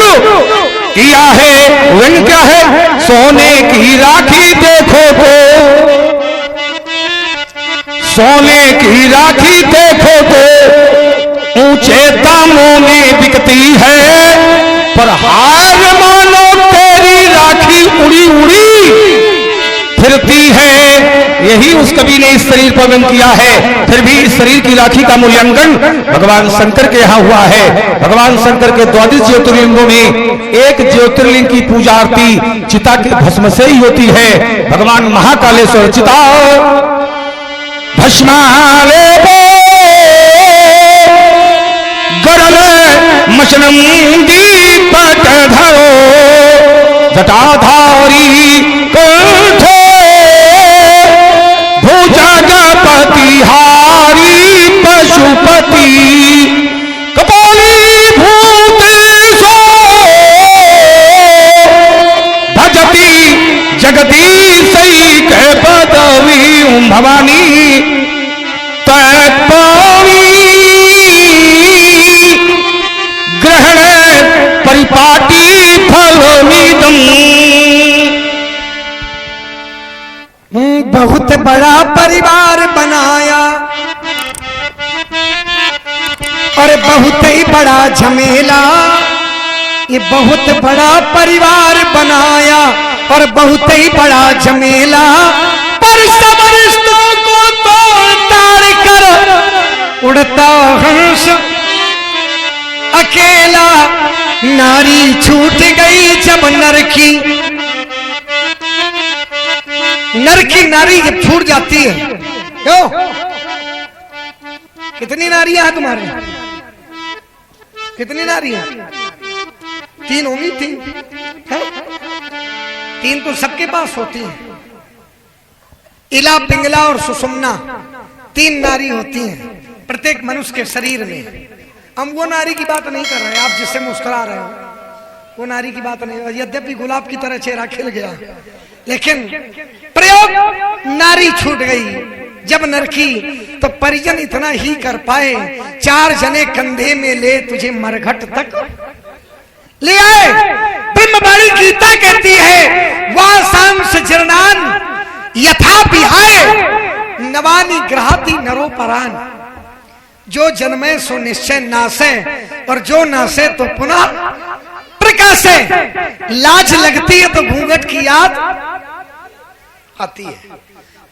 किया है। व्यंग क्या है? सोने की राखी देखो तो, सोने की राखी देखो तो ऊंचे दामों में बिकती है, पर हार मानो तेरी राखी उड़ी उड़ी फिरती है। यही उस कवि ने इस शरीर पर व्यंग किया है। फिर भी इस शरीर की राखी का मूल्यांकन भगवान शंकर के यहाँ हुआ है। भगवान शंकर के 22 ज्योतिर्लिंगों में एक ज्योतिर्लिंग की पूजा आरती चिता के भस्म से ही होती है। भगवान महाकालेश्वर चिता भस्माले गरल मशनम दीपक धरो जटाधारी कंठे भुजगपतिहारी पशुपति कपाली भूतेशो भजती जगदीशैक पदवी भवानी तत्पावी ग्रहण परिपाटी फलमिदम्। बहुत बड़ा परिवार बनाया और बहुत ही बड़ा झमेला। ये बहुत बड़ा परिवार बनाया और बहुत ही बड़ा झमेला, पर सब रिश्तों को तोड़ ताड़ कर उड़ता हंस अकेला, नारी छूट गई जब नर की नारी जब छूट जाती है। क्यों? कितनी नारियां हैं तुम्हारे? कितनी नारियां? 3 होंगी। 3 है? 3 तो सबके पास होती है। इला, पिंगला और सुषुम्ना 3 नारी होती हैं प्रत्येक मनुष्य के शरीर में। हम वो नारी की बात नहीं कर रहे, आप जिससे मुस्कुरा रहे हो वो नारी की बात नहीं। यद्यपि गुलाब की तरह चेहरा खिल गया, लेकिन प्रयोग नारी छूट गई जब नर की, तो परिजन इतना ही कर पाए, 4 जने कंधे में ले तुझे मरघट तक ले आए। ब्रह्मवाणी गीता कहती है, वासांस जीर्णान यथा विहाय नवानि ग्रहाति नरो परान। जो जन्मे सो निश्चय नासे, और जो नासे तो पुनः प्रकाशे। लाज लगती है तो घूंघट की याद आती है,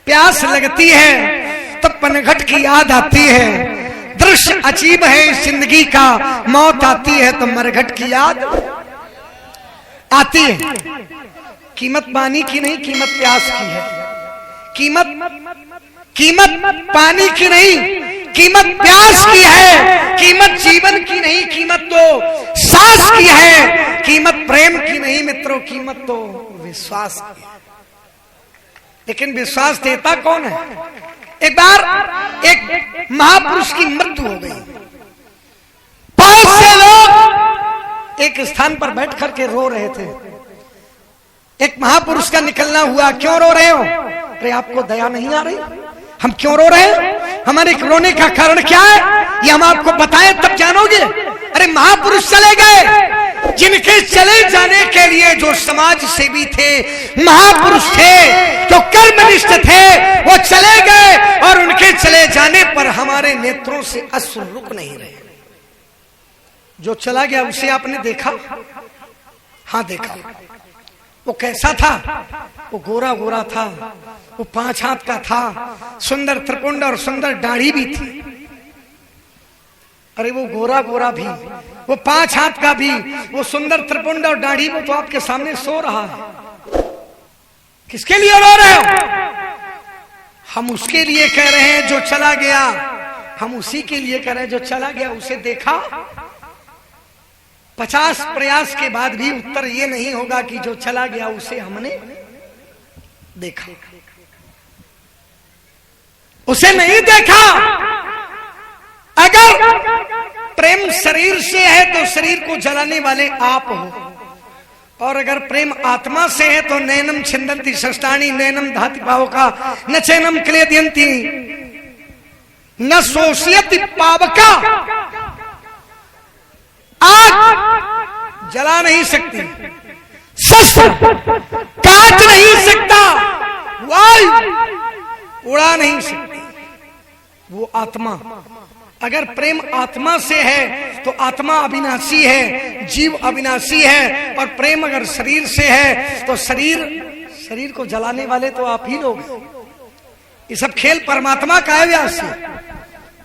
प्यास लगती है तो पनघट की याद आती है। दृश्य अजीब है इस जिंदगी का, मौत आती है तो मरघट की याद आती है। कीमत पानी की नहीं, कीमत प्यास की है। कीमत पानी की नहीं, कीमत प्यास की है। कीमत जीवन की नहीं, कीमत तो सांस की है। कीमत प्रेम की नहीं मित्रों, कीमत तो विश्वास की है। लेकिन विश्वास देता कौन है? एक बार एक महापुरुष की मृत्यु हो गई। 5 से लोग एक स्थान पर बैठ करके रो रहे थे। एक महापुरुष का निकलना हुआ। क्यों रो रहे हो? अरे आपको दया नहीं आ रही? हम क्यों रो रहे हैं? हमारे रोने का कारण क्या है ये हम आपको बताएं तब जानोगे। अरे महापुरुष चले गए, जिनके चले जाने के लिए जो समाज सेवी थे, महापुरुष थे, जो कर्मनिष्ठ थे, वो चले गए और उनके चले जाने पर हमारे नेत्रों से अश्रु रुक नहीं रहे। जो चला गया उसे आपने देखा? हाँ देखा। वो कैसा था? वो गोरा गोरा था, वो 5 हाथ का था, सुंदर त्रिपुंड और सुंदर दाढ़ी भी थी। अरे वो गोरा गोरा भी, वो 5 हाथ का भी, वो सुंदर त्रिपुंड और दाढ़ी, वो तो आपके सामने सो रहा है। किसके लिए रो रहे हो? हम उसके लिए कह रहे हैं जो चला गया। हम उसी के लिए कह रहे हैं जो चला गया उसे देखा। 50 प्रयास के बाद भी उत्तर ये नहीं होगा कि जो चला गया उसे हमने देखा। उसे नहीं देखा। अगर प्रेम शरीर से है तो शरीर को जलाने वाले आप हो, और अगर प्रेम आत्मा से है तो नैनम छिंदंती षष्ठानी नैनम धाति पावका न चैनम क्लेदयंती न शोषयति पावका। आग जला नहीं सकती, शस्त्र काट नहीं सकता, वायु उड़ा नहीं सकती, वो आत्मा। अगर प्रेम आत्मा से है तो आत्मा अविनाशी है, जीव अविनाशी है। और प्रेम अगर शरीर से है तो शरीर को जलाने वाले तो आप ही लोग। ये सब खेल परमात्मा का है, व्यास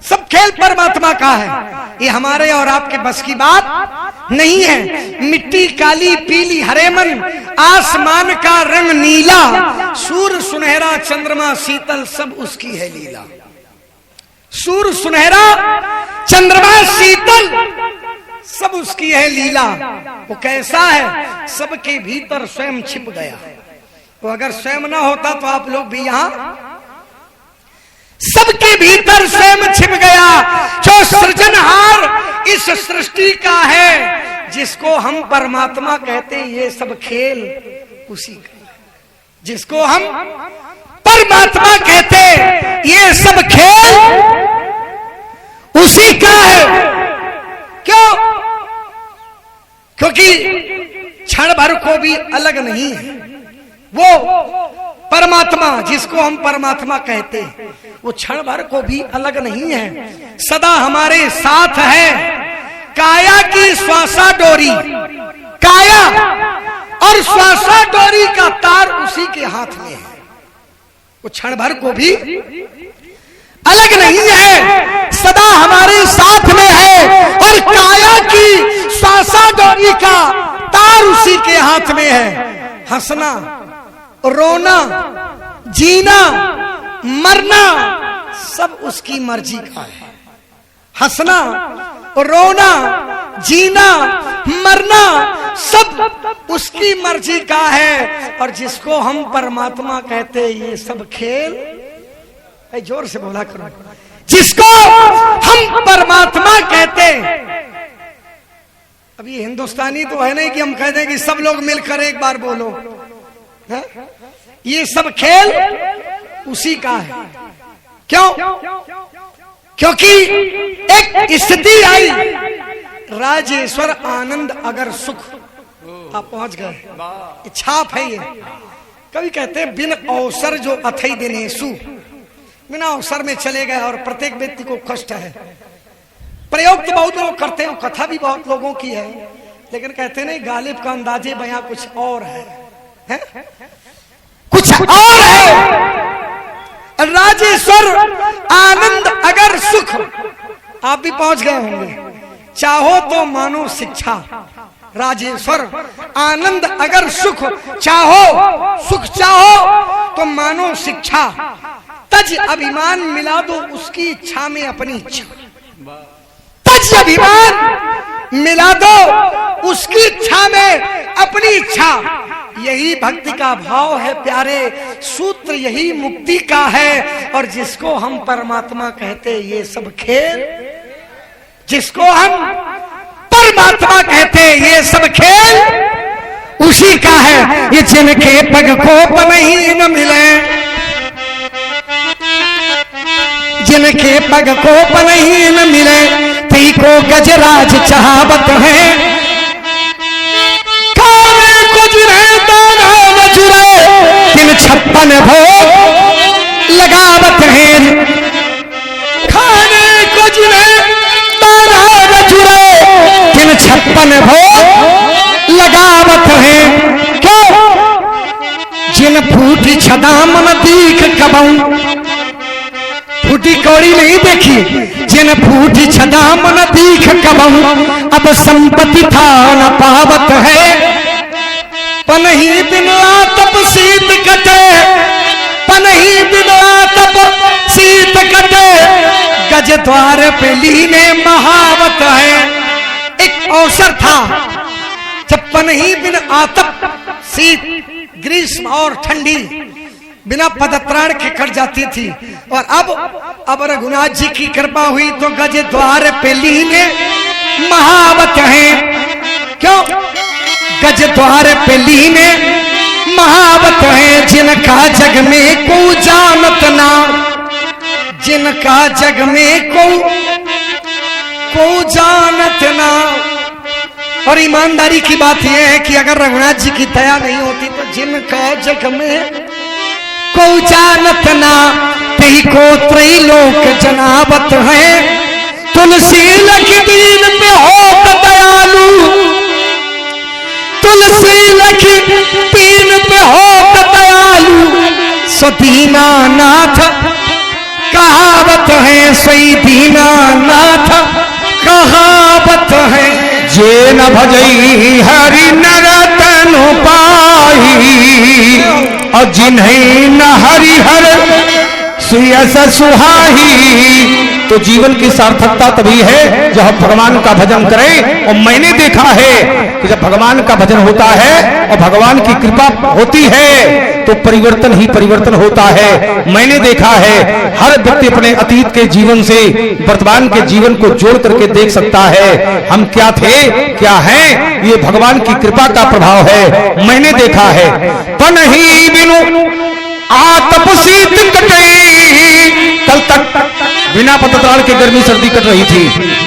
सब खेल परमात्मा का है। ये हमारे और आपके बस की बात नहीं है। मिट्टी काली पीली हरे मन, आसमान का रंग नीला, सूर्य सुनहरा चंद्रमा शीतल, सब उसकी है लीला। सूर्य सुनहरा चंद्रमा शीतल, सब उसकी है लीला। वो कैसा है? सबके भीतर स्वयं छिप गया। तो अगर स्वयं ना होता तो आप लोग भी यहां। सबके भीतर स्वयं छिप गया। जो सृजनहार इस सृष्टि का है, जिसको हम परमात्मा कहते हैं, ये सब खेल उसी का। जिसको हम परमात्मा कहते, ये सब खेल उसी का है। क्यों? क्योंकि क्षण भर को भी अलग नहीं है। वो परमात्मा जिसको हम परमात्मा कहते हैं, वो क्षण भर को भी अलग नहीं है, सदा हमारे साथ है। काया की श्वासा डोरी, काया और श्वासा डोरी का तार उसी के हाथ में है। वो क्षण भर को भी अलग नहीं है, सदा हमारे साथ में है। और काया की सांसा डोरी का तार उसी के हाथ में है। हंसना, रोना, जीना, मरना सब उसकी मर्जी का है। हंसना, रोना, जीना, मरना सब उसकी मर्जी का है। और जिसको हम परमात्मा कहते ये सब खेल, जोर से बोला करो, जिसको हम परमात्मा कहते। अब ये हिंदुस्तानी तो है नहीं कि हम कह दें कि सब लोग मिलकर एक बार बोलो, है? ये सब खेल उसी का है। क्यों? क्योंकि एक स्थिति आई, राजेश्वर आनंद अगर सुख, आप पहुंच गए, छाप है ये। कभी कहते हैं बिन अवसर जो अथई दिनेशु, बिना अवसर में चले गए। और प्रत्येक व्यक्ति को कष्ट है। प्रयोग तो बहुत लोग करते हैं, कथा भी बहुत लोगों की है, लेकिन कहते नहीं गालिब का अंदाजे बयां कुछ और है? कुछ और है। राजेश्वर आनंद अगर सुख, आप भी पहुंच गए होंगे, चाहो तो मानो शिक्षा। राजेश्वर आनंद अगर सुख चाहो, सुख चाहो तो मानो शिक्षा। तज अभिमान मिला दो उसकी इच्छा में अपनी इच्छा। तज अभिमान मिला दो उसकी इच्छा में अपनी इच्छा। यही भक्ति का भाव है प्यारे, सूत्र यही मुक्ति का है। और जिसको हम परमात्मा कहते ये सब खेल, जिसको हम परमात्मा कहते ये सब खेल उसी का है। ये जिनके पग को नहीं न मिले, जिनके पग को नहीं न मिले, ती को गजराज चाहवत है। खाने को जुरे दाना न जुरे, तिन 56 भोग लगावत है। खाने को जुरे दाना न जुरे, तिन 56 भोग लगावत है। क्यों? जिन फूटी छदामन दीख कबऊ, फूटी कौड़ी नहीं देखी, जिन फूटी छदामन दीख कबऊ, अब संपत्ति था न पावत है। पनही बिना तप शीत कटे, पनही बिना तप शीत कटे, गज द्वार पे लीने महावत है। एक अवसर था जब पनही बिन आतप शीत, ग्रीष्म और ठंडी बिना पदत्राण के कट जाती थी। और अब रघुनाथ जी की कृपा हुई तो गज द्वार पे लीने महावत है। क्यों? गज द्वार पे लीने महावत है। जिनका जग में को जानत ना, जिनका जग में को जानत ना। और ईमानदारी की बात यह है कि अगर रघुनाथ जी की दया नहीं होती तो जिनका जग में को जानत ना, तही को त्रैलोक जनावत है। तुलसी लखी दीन पे हो दयालु, तुलसी लखी दीन पे हो दयालु, सो दीनानाथ कहावत है। सही दीनानाथ कहावत है। जे न भजई हरि नरतन पाई, और जिन्हें न हरिहर सुयस सुहाई। तो जीवन की सार्थकता तभी है जब हम भगवान का भजन करें। और मैंने देखा है कि जब भगवान का भजन होता है और भगवान की कृपा होती है तो परिवर्तन ही परिवर्तन होता है। मैंने देखा है हर व्यक्ति अपने अतीत के जीवन से वर्तमान के जीवन को जोड़ करके देख सकता है। हम क्या थे क्या हैं, ये भगवान की कृपा का प्रभाव है। मैंने देखा है पनही बिनु आतप शीत कटे, कल तक बिना पतत्राण के गर्मी सर्दी कट रही थी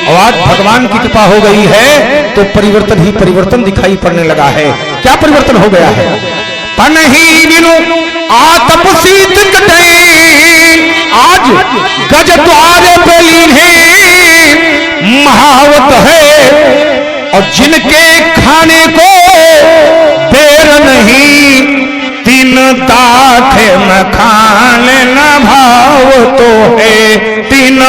और आज भगवान की कृपा हो गई है तो परिवर्तन ही परिवर्तन दिखाई पड़ने लगा है। क्या परिवर्तन हो गया है? पनही बिनु आतप शीत कटे, आज गज द्वार पे लीने महावत है। और जिनके खाने को देर नहीं, तीन तीन दाख मखान न भाव तो है तीन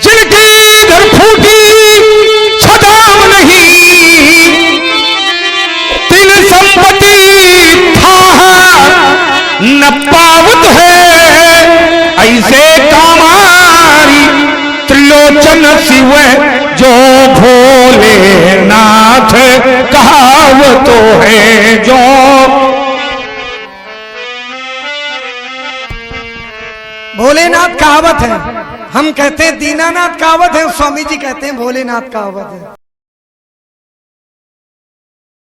जिनकी घर फूटी छदाम नहीं तीन संपत्ति था न पावत है ऐसे कामारी त्रिलोचन शिव जो भोलेनाथ कहावतो है जो। भोलेनाथ कहावत है, हम कहते हैं दीनानाथ कहावत है, स्वामी जी कहते हैं भोलेनाथ कहावत है।